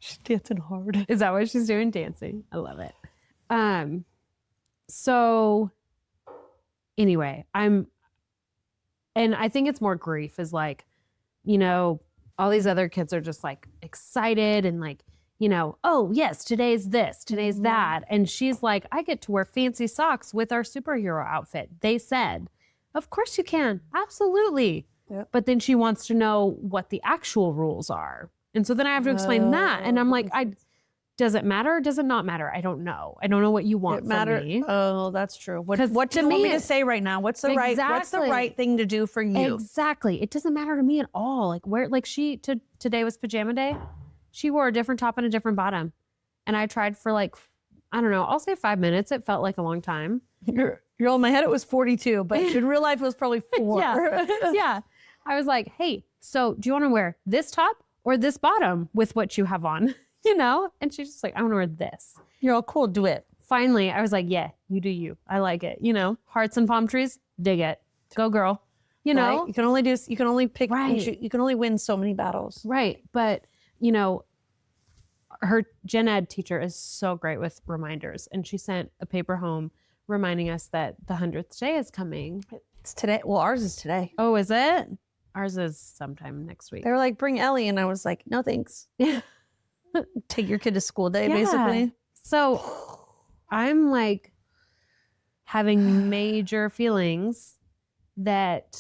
She's dancing hard. is that what she's doing? Dancing. I love it. So anyway, and I think it's more grief is like, you know, all these other kids are just like excited and like, you know, oh yes, today's this, today's that. And she's like, I get to wear fancy socks with our superhero outfit. They said, of course you can. Absolutely. Yep. But then she wants to know what the actual rules are. And so then I have to explain that. And I'm like, does it matter? Does it not matter? I don't know. I don't know what you want from me. Oh, that's true. What 'Cause do to you want me me to say right now? What's the Exactly. right thing to do for you? Exactly. It doesn't matter to me at all. Like today was pajama day. She wore a different top and a different bottom. And I tried for like, I don't know, I'll say 5 minutes. It felt like a long time. You're in my head. It was 42, but in real life it was probably 4. Yeah. Yeah. I was like, hey, so do you want to wear this top or this bottom with what you have on? You know? And she's just like, I want to wear this. You're all cool. Do it. Finally, I was like, yeah, you do you. I like it. You know, hearts and palm trees, dig it. Go girl. You know? Right? You can only pick, Right. you can only win so many battles. Right. But, you know, her gen ed teacher is so great with reminders. And she sent a paper home reminding us that the 100th day is coming. It's today. Well, ours is today. Oh, is it? Ours is sometime next week. They were like, bring Ellie. And I was like, no, thanks. Yeah. Take your kid to school day, Yeah. basically. So I'm like having major feelings that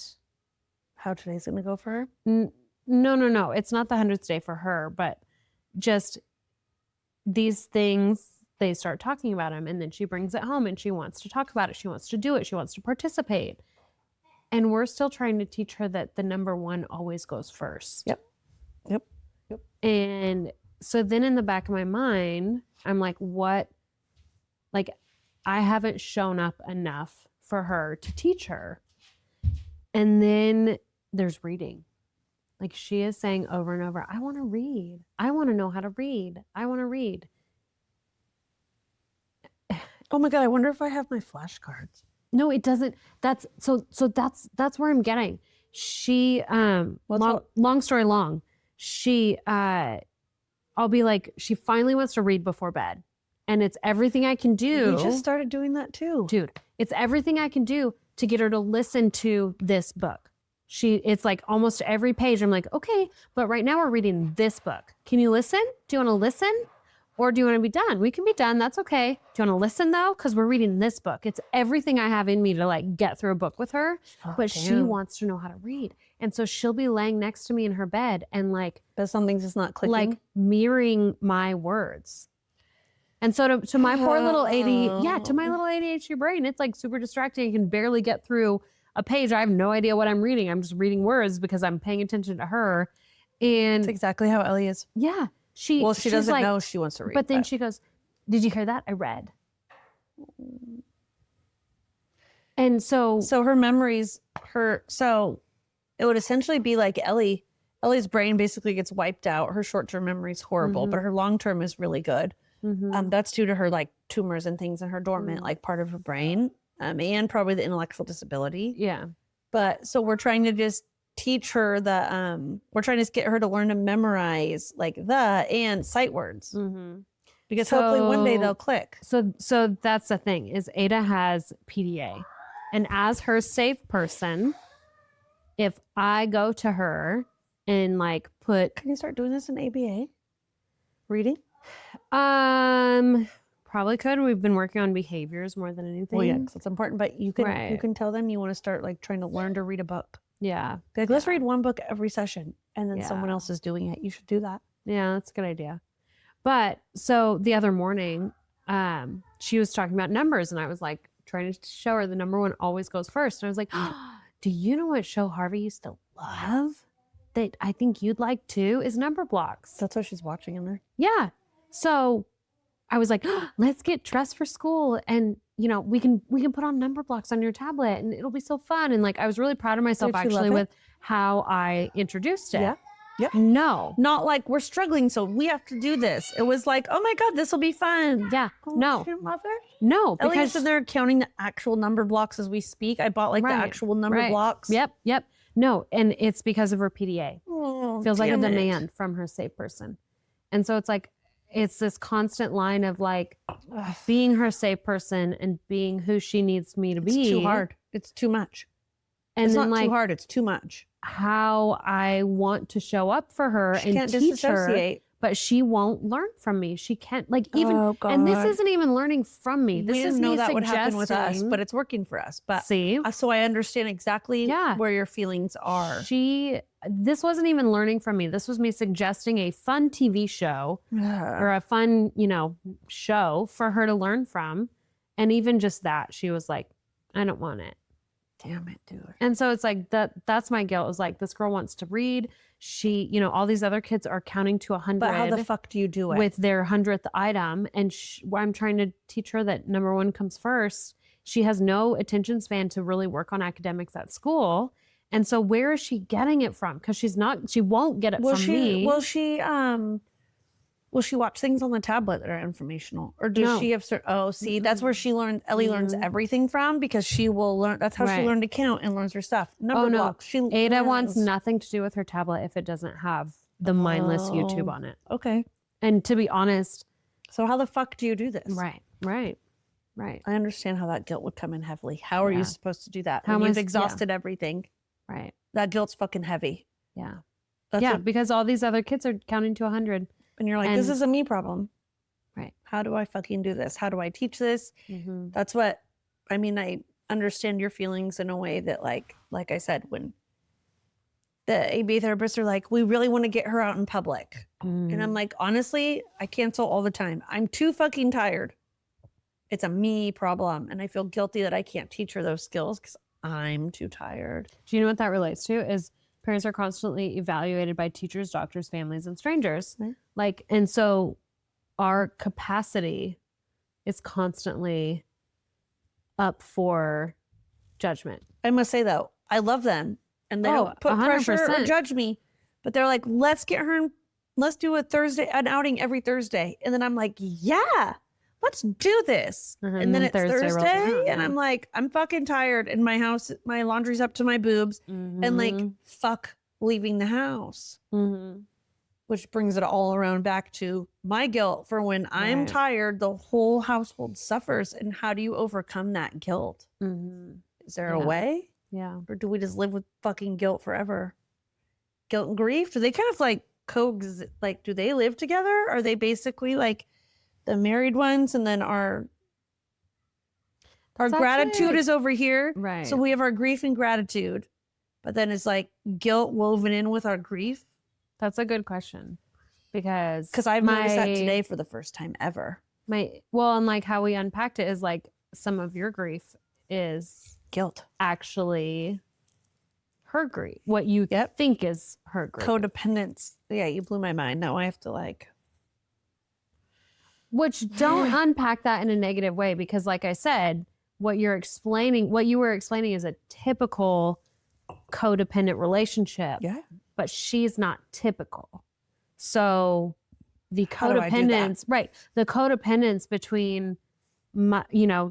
How today's going to go for her? no. It's not the 100th day for her, but just these things, they start talking about them and then she brings it home and she wants to talk about it. She wants to do it. She wants to participate. And we're still trying to teach her that the number one always goes first. Yep. And so then in the back of my mind, I'm like, what? Like, I haven't shown up enough for her to teach her. And then there's reading. Like she is saying over and over, I want to read. I want to know how to read. I want to read. Oh my God. I wonder if I have my flashcards. No, it doesn't. That's where I'm getting. She long story long. She I'll be like, she finally wants to read before bed. And it's everything I can do. We just started doing that too. Dude, it's everything I can do to get her to listen to this book. It's like almost every page. I'm like, okay, but right now we're reading this book. Can you listen? Do you want to listen? Or do you want to be done? We can be done. That's okay. Do you want to listen though? Because we're reading this book. It's everything I have in me to like get through a book with her. But she wants to know how to read. And so she'll be laying next to me in her bed and like, but something's just not clicking. Like mirroring my words. And so to my poor little to my little ADHD brain, it's like super distracting. I can barely get through a page. I have no idea what I'm reading. I'm just reading words because I'm paying attention to her. And that's exactly how Ellie is. Yeah. She doesn't like, know she wants to read. But then she goes, did you hear that? I read. And so her memories, so it would essentially be like Ellie's brain basically gets wiped out. Her short-term memory is horrible, but her long-term is really good. That's due to her like tumors and things in her dormant like part of her brain, and probably the intellectual disability. Yeah. But so we're trying to just teach her we're trying to get her to learn to memorize like the and sight words, because hopefully one day they'll click. So that's the thing is Ada has PDA, and as her safe person, if I go to her and like can you start doing this in ABA reading? Probably could. We've been working on behaviors more than anything. Well, yeah, because it's important. But you can tell them you want to start like trying to learn to read a book. Yeah. Like, let's read one book every session, and then someone else is doing it. You should do that. Yeah, that's a good idea. But so the other morning, she was talking about numbers, and I was like trying to show her the number one always goes first. And I was like, do you know what show Harvey used to love that I think you'd like too is Number Blocks. That's what she's watching in there. Yeah. So I was like, let's get dressed for school, and we can put on Number Blocks on your tablet, and it'll be so fun. And like I was really proud of myself actually with how I introduced it. Yeah. Yep. No. Not like we're struggling, so we have to do this. It was like, oh my God, this will be fun. Yeah. No. She didn't love it? No. Because they're counting the actual number blocks as we speak. I bought like the actual number blocks. Yep. No. And it's because of her PDA. Oh, feels like a demand from her safe person. And so it's like, it's this constant line of like being her safe person and being who she needs me to be. It's too hard. It's too much. And it's not too hard. It's too much. How I want to show up for her and teach her, but she won't learn from me. She can't like even, and this isn't even learning from me. This is know me that would happen with us, but it's working for us. But see, so I understand exactly where your feelings are. This wasn't even learning from me. This was me suggesting a fun TV show or a fun, show for her to learn from. And even just that, she was like, I don't want it. Damn it, dude. And so it's like that's my guilt. It was like, this girl wants to read. She, all these other kids are counting to 100. But how the fuck do you do it? With their 100th item. And I'm trying to teach her that number one comes first. She has no attention span to really work on academics at school. And so where is she getting it from? Because she won't get it from me. Will she watch things on the tablet that are informational? Or does she have that's where she learns, Ellie learns everything from, because she will learn, that's how she learned to count and learns her stuff. Number blocks. Ada wants nothing to do with her tablet if it doesn't have the mindless YouTube on it. Okay. And to be honest. So how the fuck do you do this? Right. I understand how that guilt would come in heavily. How are you supposed to do that? When you've exhausted everything. Right. That guilt's fucking heavy. Yeah. Because all these other kids are counting to 100. And you're like, this is a me problem. Right. How do I fucking do this? How do I teach this? Mm-hmm. That's what, I understand your feelings in a way that like I said, when the ABA therapists are like, we really want to get her out in public. And I'm like, honestly, I cancel all the time. I'm too fucking tired. It's a me problem. And I feel guilty that I can't teach her those skills because I'm too tired. Do you know what that relates to? Is parents are constantly evaluated by teachers, doctors, families, and strangers. Right. And so our capacity is constantly up for judgment. I must say though, I love them, and they don't put 100%. Pressure or judge me, but they're like, let's get her in, let's do an outing every Thursday. And then I'm like, yeah, let's do this. And then it's Thursday and I'm like, I'm fucking tired in my house. My laundry's up to my boobs and like, fuck leaving the house. Which brings it all around back to my guilt for when I'm Right. tired, the whole household suffers. And how do you overcome that guilt? Mhm. Is there a Yeah. way? Yeah. Or do we just live with fucking guilt forever? Guilt and grief? Do they kind of like coexist? Like, do they live together? Are they basically like the married ones and then our That's gratitude actually is over here? right. So we have our grief and gratitude, but then it's like guilt woven in with our grief. That's a good question because I've noticed that today for the first time ever. And like how we unpacked it is like some of your grief is Guilt. actually her grief. What you think is her grief. Codependence. Yeah, you blew my mind. Now I have to like. Which don't unpack that in a negative way because like I said, what you were explaining is a typical codependent relationship. Yeah. But she's not typical. So the How do I do that? codependence, right? The codependence between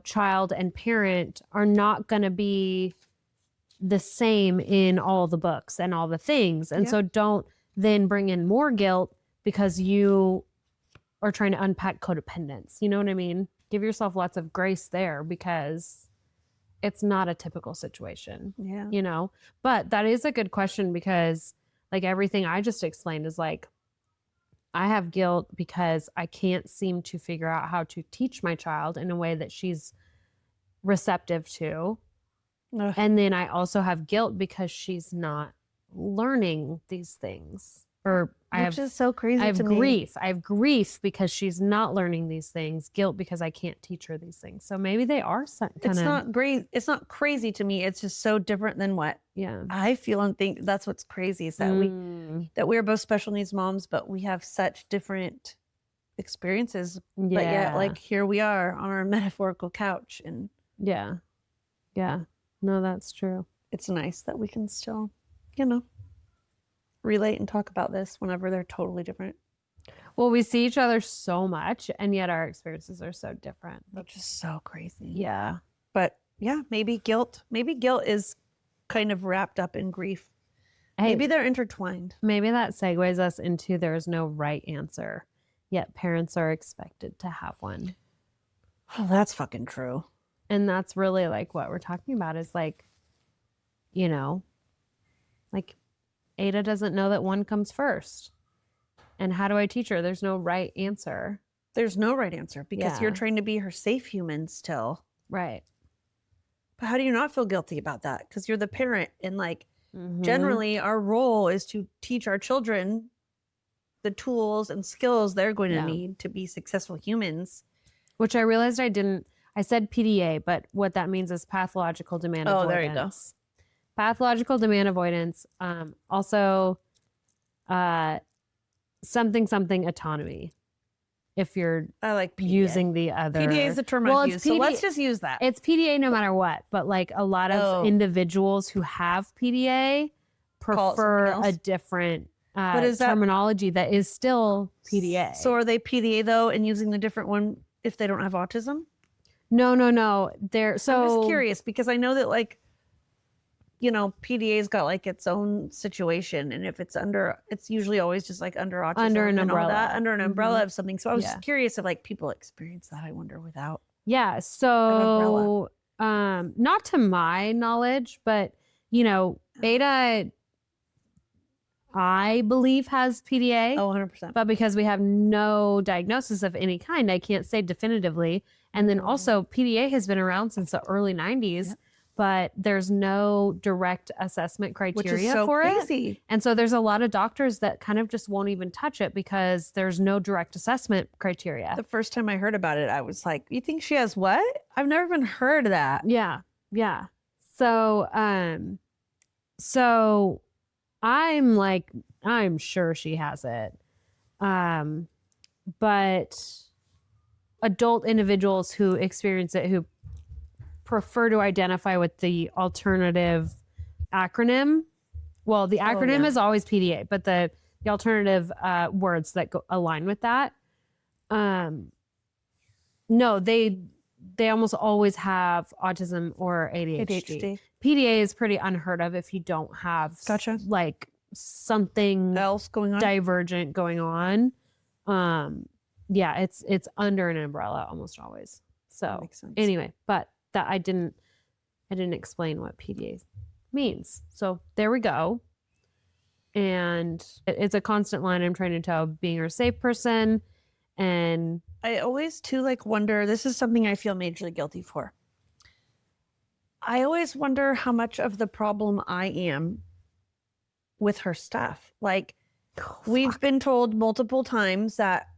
child and parent are not going to be the same in all the books and all the things. And so don't then bring in more guilt because you are trying to unpack codependence. You know what I mean? Give yourself lots of grace there because it's not a typical situation. Yeah. But that is a good question because like everything I just explained is like, I have guilt because I can't seem to figure out how to teach my child in a way that she's receptive to. Ugh. And then I also have guilt because she's not learning these things. Which is so crazy. I have to grief. Me. I have grief because she's not learning these things. Guilt because I can't teach her these things. So maybe they are It's not great. It's not crazy to me. It's just so different than what I feel and think. That's what's crazy is that we're both special needs moms, but we have such different experiences. But yet, like here we are on our metaphorical couch, and yeah. No, that's true. It's nice that we can still, relate and talk about this whenever they're totally different. Well, we see each other so much, and yet our experiences are so different. Which is so crazy. Yeah. But yeah, maybe guilt is kind of wrapped up in grief. Hey, maybe they're intertwined. Maybe that segues us into there's no right answer, yet parents are expected to have one. Oh, that's fucking true. And that's really like what we're talking about is like, like Ada doesn't know that one comes first. And how do I teach her? There's no right answer. There's no right answer because you're trying to be her safe human still. Right. But how do you not feel guilty about that? Because you're the parent and like generally our role is to teach our children the tools and skills they're going to need to be successful humans. Which I realized I said PDA, but what that means is pathological demand avoidance. Oh, there you go. Pathological demand avoidance. Also, something autonomy. If you're using the other. PDA is the term I've used, so let's just use that. It's PDA no matter what, but like a lot of individuals who have PDA prefer a different terminology that is still PDA. So are they PDA though and using the different one if they don't have autism? No. I'm just curious because I know that like, PDA's got like its own situation. And if it's usually always just like under autism. Under an umbrella. Under an umbrella of something. So I was just curious if like people experience that, I wonder, without. Yeah. So, not to my knowledge, but, Ada, I believe has PDA. Oh, 100%. But because we have no diagnosis of any kind, I can't say definitively. And then also PDA has been around since the early 90s, but there's no direct assessment criteria for it. And so there's a lot of doctors that kind of just won't even touch it because there's no direct assessment criteria. The first time I heard about it, I was like, you think she has what? I've never even heard of that. Yeah. So, I'm sure she has it. But adult individuals who experience it, who prefer to identify with the alternative acronym. Well, the acronym is always PDA, but the alternative words that align with that. No, they almost always have autism or ADHD. PDA is pretty unheard of if you don't have something else going on. divergent going on. Yeah, it's under an umbrella almost always. So makes sense. anyway, but that I didn't explain what PDA means. So there we go. And it's a constant line I'm trying to tell, being her safe person. And I always too like wonder, this is something I feel majorly guilty for. I always wonder how much of the problem I am with her stuff. Like, we've been told multiple times that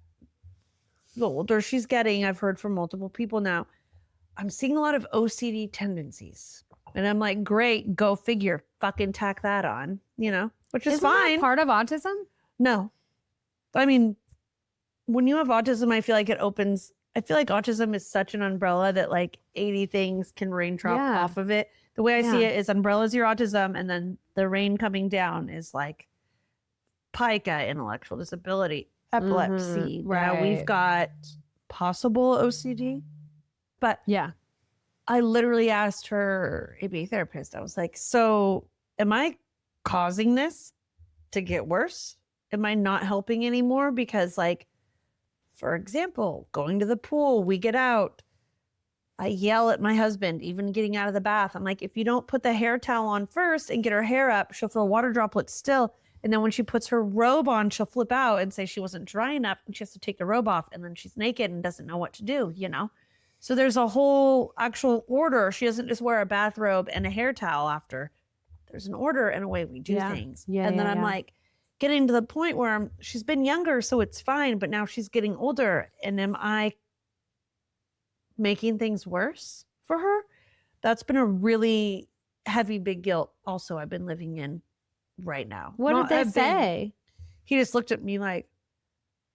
the older she's getting, I've heard from multiple people now, I'm seeing a lot of OCD tendencies. And I'm like, great, go figure, fucking tack that on, you know, which is isn't fine. that part of autism? No. I mean, when you have autism, I feel like autism is such an umbrella that like 80 things can raindrop off of it. The way I see it is umbrella's your autism, and then the rain coming down is like pica, intellectual disability, epilepsy. right. Now we've got possible OCD. But yeah, I literally asked her ABA therapist, I was like, so am I causing this to get worse? Am I not helping anymore? Because like, for example, going to the pool, we get out. I yell at my husband, even getting out of the bath. I'm like, if you don't put the hair towel on first and get her hair up, she'll feel water droplets still. And then when she puts her robe on, she'll flip out and say she wasn't dry enough and she has to take the robe off. And then she's naked and doesn't know what to do, you know? So there's a whole actual order. She doesn't just wear a bathrobe and a hair towel after. There's an order and a way we do things. And then I'm like, getting to the point where she's been younger, so it's fine, but now she's getting older. And am I making things worse for her? That's been a really heavy, big guilt also I've been living in right now. What did they say? He just looked at me like,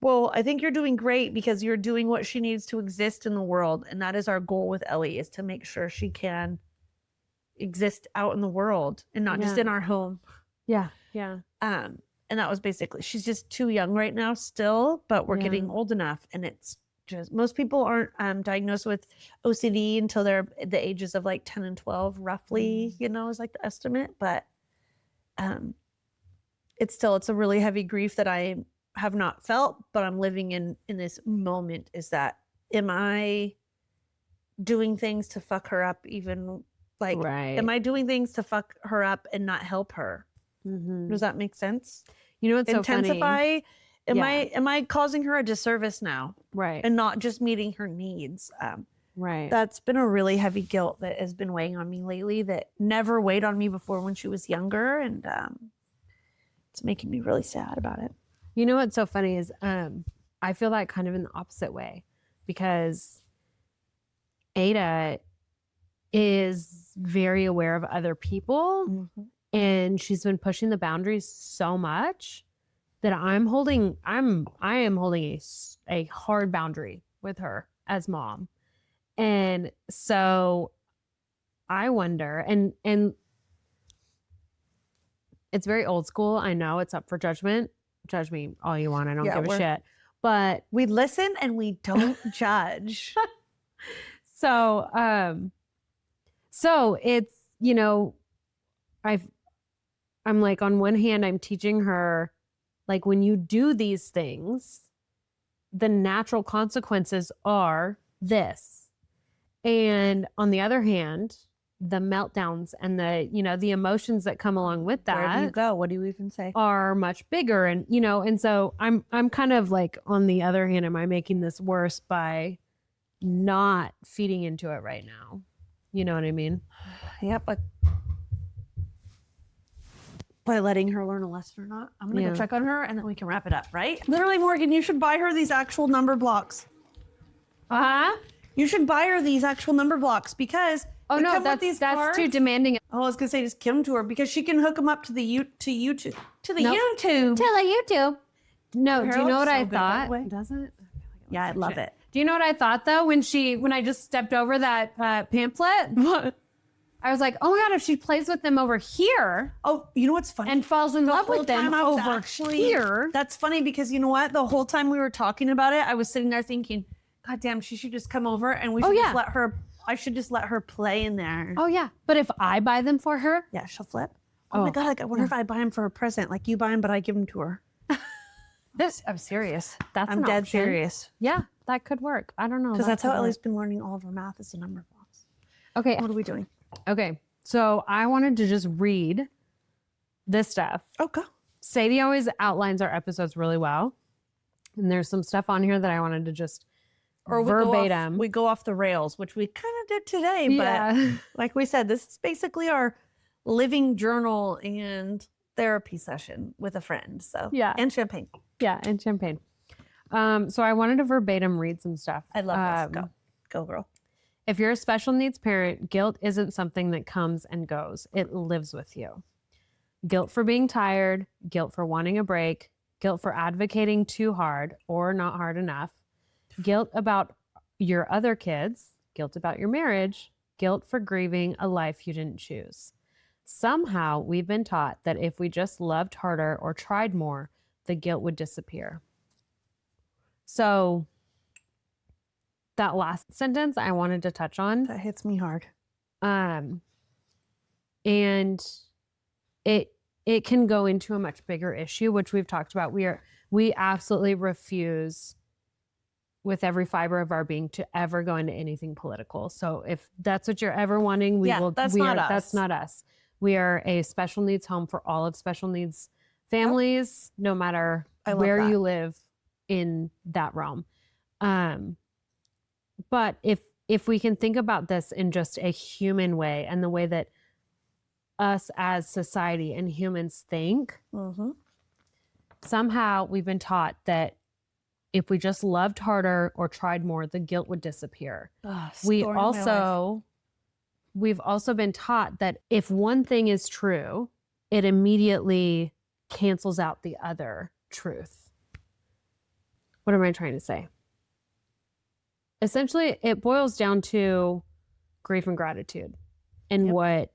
well, I think you're doing great because you're doing what she needs to exist in the world. And that is our goal with Ellie, is to make sure she can exist out in the world and not just in our home. Yeah. Yeah. And that was basically, she's just too young right now still, but we're getting old enough. And it's just, most people aren't diagnosed with OCD until they're the ages of like 10 and 12, roughly, you know, is like the estimate. But it's a really heavy grief that I have not felt, but I'm living in this moment, is that, am I doing things to fuck her up even? Like, am I doing things to fuck her up and not help her? Mm-hmm. Does that make sense? You know, it's intensify. So funny. Am I causing her a disservice now? Right. And not just meeting her needs. Right. That's been a really heavy guilt that has been weighing on me lately, that never weighed on me before when she was younger. And it's making me really sad about it. You know what's so funny is I feel that kind of in the opposite way, because Ada is very aware of other people. Mm-hmm. And she's been pushing the boundaries so much that I am holding a hard boundary with her as mom. And so I wonder, and it's very old school. I know it's up for judgment. Judge me all you want. I don't give a shit. But we listen and we don't judge. So it's, you know, I'm like, on one hand, I'm teaching her, like, when you do these things, the natural consequences are this. And on the other hand, the meltdowns and the, you know, the emotions that come along with that. Where do you go? What do you even say? Are much bigger. And, you know, and so I'm kind of like, on the other hand, am I making this worse by not feeding into it right now? You know what I mean? Yep. By letting her learn a lesson or not. I'm going to go check on her and then we can wrap it up, right? Literally, Morgan, you should buy her these actual number blocks. Uh-huh. You should buy her these actual number blocks because that's too demanding. Oh, I was going to say just give them to her because she can hook them up to the YouTube. To the YouTube. To the YouTube. No, do you know what I thought? Does it? Yeah, I love it. Do you know what I thought though when I just stepped over that pamphlet? What? I was like, oh my God, if she plays with them over here. Oh, you know what's funny? And falls in love with them over here. That's funny because you know what? The whole time we were talking about it, I was sitting there thinking, God damn, she should just come over and I should just let her play in there. Oh yeah. But if I buy them for her. Yeah, she'll flip. oh my God, like, I wonder if I buy them for a present. Like you buy them, but I give them to her. I'm serious. That's I'm an dead option. serious. Yeah, that could work. I don't know. Because that that's how could work. Ellie's been learning all of her math is the number blocks. Okay. What are we doing? Okay. So I wanted to just read this stuff. Oh, go. Sadie always outlines our episodes really well. And there's some stuff on here that I wanted to just verbatim. We go off the rails, which we kind of did today. Yeah. But like we said, this is basically our living journal and therapy session with a friend. So Yeah. And champagne. Yeah, and champagne. So I wanted to verbatim read some stuff. I love this. Go, girl. If you're a special needs parent, guilt isn't something that comes and goes. It lives with you. Guilt for being tired, guilt for wanting a break, guilt for advocating too hard or not hard enough, guilt about your other kids, guilt about your marriage, guilt for grieving a life you didn't choose. Somehow we've been taught that if we just loved harder or tried more, the guilt would disappear. So that last sentence I wanted to touch on. That hits me hard. And it can go into a much bigger issue, which we've talked about. We absolutely refuse with every fiber of our being to ever go into anything political. So if that's what you're ever wanting, that's not us. We are a special needs home for all of special needs families, no matter where you live in that realm. But if we can think about this in just a human way and the way that us as society and humans think, somehow we've been taught that if we just loved harder or tried more, the guilt would disappear. We've also been taught that if one thing is true, it immediately cancels out the other truth. What am I trying to say? Essentially, it boils down to grief and gratitude and what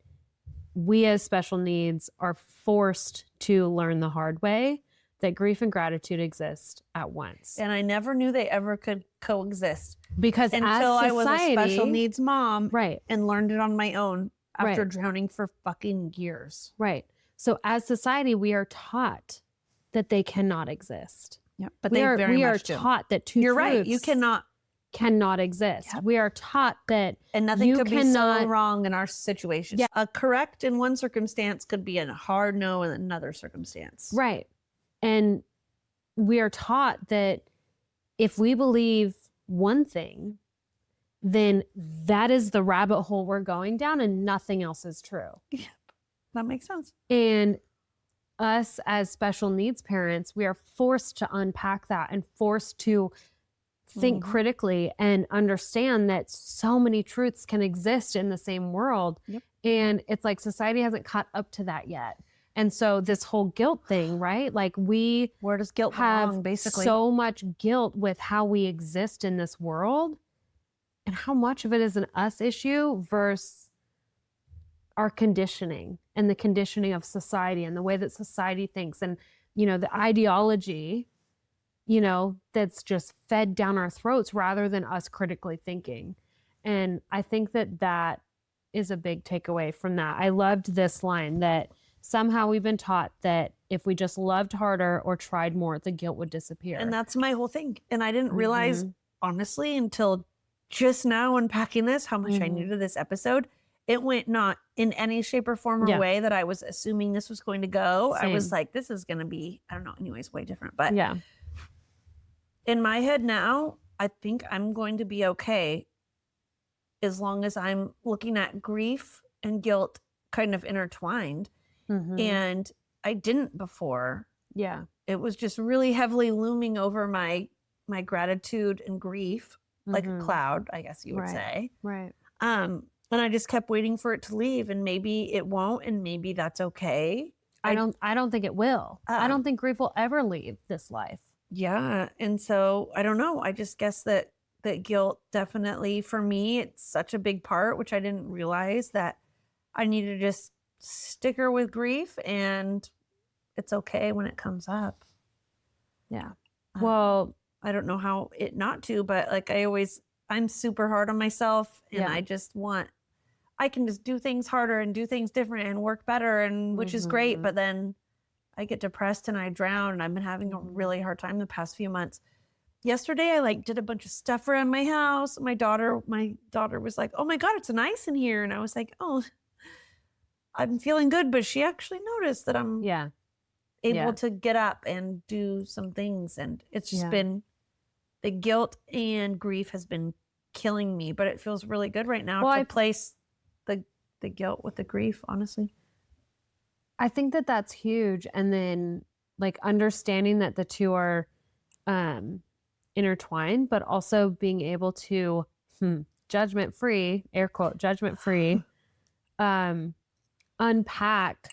we as special needs are forced to learn the hard way, that grief and gratitude exist at once. And I never knew they ever could coexist. Because until as society, I was a special needs mom, right, and learned it on my own after drowning for fucking years. Right. So as society, we are taught that they cannot exist. Yeah, but we are taught that two You're truths right. You cannot exist. Yep. We are taught that and nothing could be so wrong in our situation. Yeah. A correct in one circumstance could be a hard no in another circumstance. Right. And we are taught that if we believe one thing, then that is the rabbit hole we're going down and nothing else is true. Yeah, that makes sense. And us as special needs parents, we are forced to unpack that and forced to think critically and understand that so many truths can exist in the same world. Yep. And it's like society hasn't caught up to that yet. And so this whole guilt thing, right? Like where does guilt belong, basically? So much guilt with how we exist in this world and how much of it is an us issue versus our conditioning and the conditioning of society and the way that society thinks and, the ideology, that's just fed down our throats rather than us critically thinking. And I think that is a big takeaway from that. I loved this line that somehow we've been taught that if we just loved harder or tried more, the guilt would disappear. And that's my whole thing. And I didn't realize, honestly, until just now unpacking this, how much I knew to this episode. It went not in any shape or form or way that I was assuming this was going to go. Same. I was like, this is going to be, I don't know, anyways, way different. But yeah, in my head now, I think I'm going to be okay as long as I'm looking at grief and guilt kind of intertwined. And I didn't before. Yeah. It was just really heavily looming over my gratitude and grief, like a cloud, I guess you would say. Right. And I just kept waiting for it to leave, and maybe it won't, and maybe that's okay. I don't think it will. I don't think grief will ever leave this life. Yeah. And so I don't know. I just guess that guilt definitely, for me, it's such a big part, which I didn't realize that I need to just sticker with grief, and it's okay when it comes up. Yeah. Well, I don't know how it not to, but like I'm super hard on myself, and I can just do things harder and do things different and work better, and which is great. But then I get depressed and I drown, and I've been having a really hard time the past few months. Yesterday, I like did a bunch of stuff around my house. My daughter was like, "Oh my God, it's nice in here." And I was like, "Oh, I'm feeling good." But she actually noticed that I'm able to get up and do some things. And it's just been, the guilt and grief has been killing me, but it feels really good right now to place the guilt with the grief, honestly. I think that that's huge. And then like understanding that the two are intertwined, but also being able to judgment free, air quote, judgment free, unpack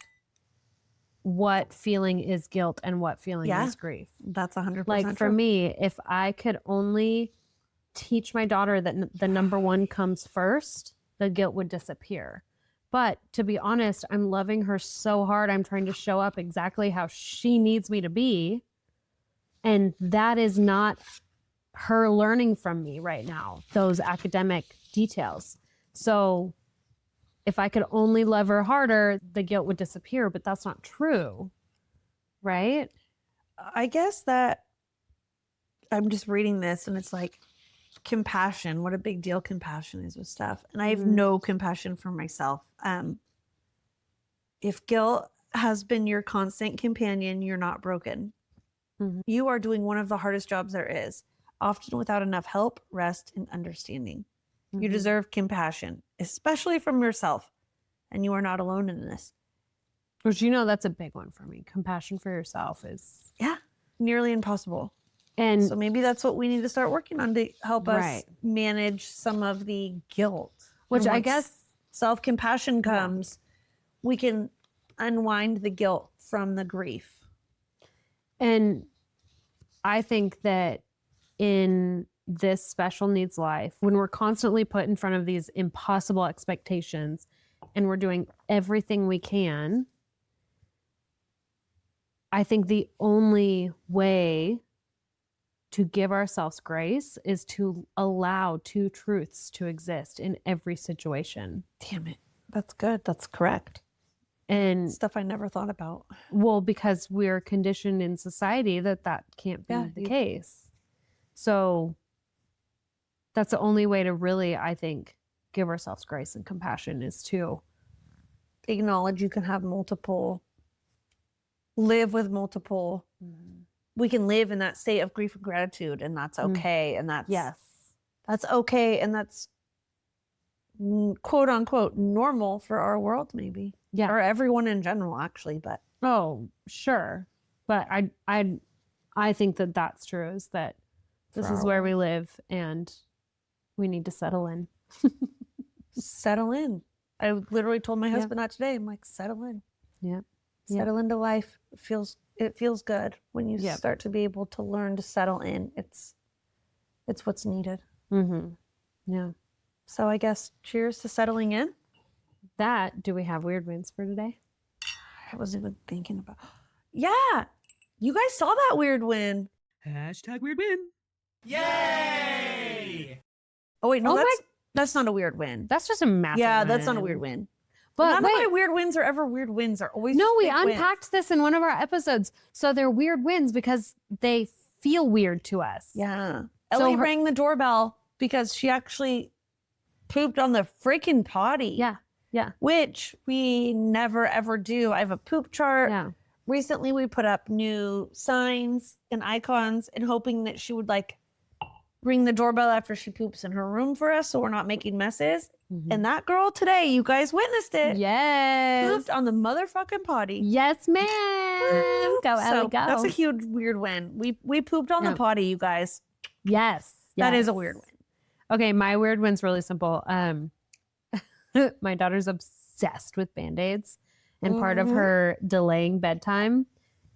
what feeling is guilt and what feeling is grief. That's 100% like for true. me, if I could only teach my daughter that the number one comes first, the guilt would disappear. But to be honest, I'm loving her so hard. I'm trying to show up exactly how she needs me to be. And that is not her learning from me right now, those academic details. So if I could only love her harder, the guilt would disappear, but that's not true, right? I guess that I'm just reading this and it's like compassion, what a big deal compassion is with stuff. And I have no compassion for myself. If guilt has been your constant companion, you're not broken. You are doing one of the hardest jobs there is, often without enough help, rest, and understanding. You deserve compassion, especially from yourself. And you are not alone in this. Which, you know, that's a big one for me. Compassion for yourself is... nearly impossible. And so maybe that's what we need to start working on to help us manage some of the guilt. Which I guess self-compassion comes, we can unwind the guilt from the grief. And I think that in this special needs life, when we're constantly put in front of these impossible expectations and we're doing everything we can, I think the only way to give ourselves grace is to allow two truths to exist in every situation. Damn it. That's good. That's correct. And stuff I never thought about. Well, because we're conditioned in society that can't be the case. So that's the only way to really, I think, give ourselves grace and compassion is to acknowledge you can have multiple, live with multiple. We can live in that state of grief and gratitude, and that's okay. And that's, that's okay. And that's quote unquote normal for our world, maybe. Yeah. Or everyone in general, actually. But oh, sure. But I think that that's true, is that this is where we live and we need to settle in. Settle in. I literally told my husband that today. I'm like, settle in. Yeah. Settle into life. It feels good when you start to be able to learn to settle in. It's what's needed. Yeah. So I guess cheers to settling in. Do we have weird wins for today? I wasn't even thinking about. Yeah. You guys saw that weird win. Hashtag weird win. Yay! Oh wait, no, that's not a weird win. That's just a massive win. That's not a weird win. But none of my weird wins are ever weird wins. They're always we unpacked this in one of our episodes. So they're weird wins because they feel weird to us. Yeah. Ellie rang the doorbell because she actually pooped on the freaking potty. Yeah. Yeah. Which we never ever do. I have a poop chart. Yeah. Recently we put up new signs and icons and hoping that she would like ring the doorbell after she poops in her room for us so we're not making messes. And that girl today, you guys witnessed it. Yes. Pooped on the motherfucking potty. Yes, ma'am. Go, Ellie, go. That's a huge weird win. We pooped on the potty, you guys. Yes. That is a weird win. Okay, my weird win's really simple. My daughter's obsessed with Band-Aids. And part of her delaying bedtime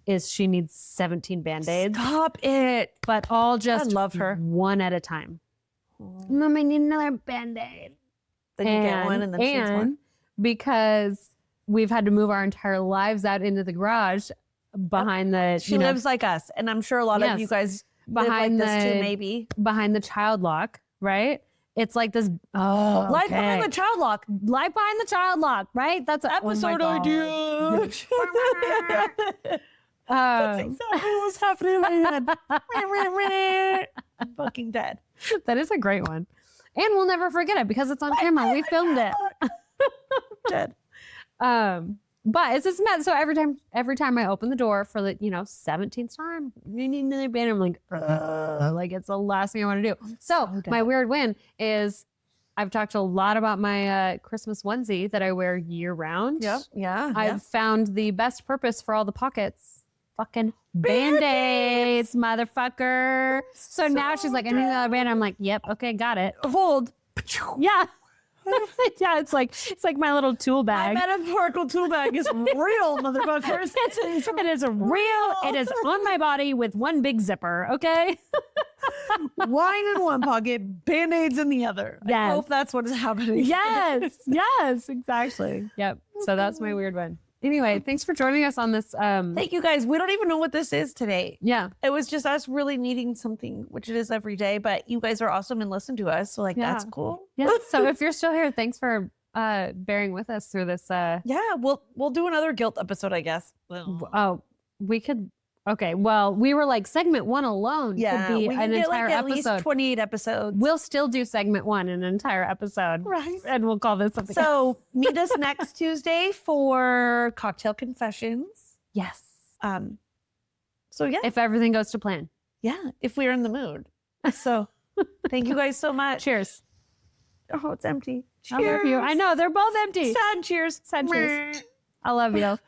is she needs 17 Band-Aids. Stop it. But all just I love her. one at a time. Mom, I need another Band-Aid. Then you get one and then she needs one. Because we've had to move our entire lives out into the garage behind the... She lives like us. And I'm sure a lot of you guys live like this too, maybe. Behind the child lock, right? It's like this. Oh, Life behind okay. the child lock. Life behind the child lock, right? That's Episode idea. That's exactly what's happening in my head. I'm fucking dead. That is a great one. And we'll never forget it because it's on camera. We filmed it. Dead. But it's just meant so every time I open the door for the 17th time, I'm like it's the last thing I want to do. So my weird win is I've talked a lot about my Christmas onesie that I wear year round. Yep. Yeah. I've found the best purpose for all the pockets. Fucking Band-Aids, motherfucker. So now she's like, I need another band. I'm like, yep, okay, got it. Hold. Yeah. Yeah, it's like my little tool My bag. metaphorical tool bag is real, motherfuckers. It is real. It is on my body with one big zipper. Okay. Wine in one pocket, Band-Aids in the other. I Yes. hope that's what is happening. Yes. Yes. Exactly. Yep. So that's my weird one. Anyway, thanks for joining us on this. Thank you guys. We don't even know what this is today. Yeah. It was just us really needing something, which it is every day, but you guys are awesome and listen to us. So like, that's cool. Yeah. So if you're still here, thanks for bearing with us through this. Yeah, we'll do another guilt episode, I guess. Oh, we could. Okay. Well, we were like segment 1 alone Yeah, could be we an can get entire like at episode. least 28 episodes. We'll still do segment 1 an entire episode. Right. And we'll call this something. So meet us next Tuesday for Cocktail Confessions. Yes. So yeah. If everything goes to plan. Yeah, if we're in the mood. So thank you guys so much. Cheers. Oh, it's empty. I love you. I know they're both empty. Sad cheers. Sad cheers. I love you.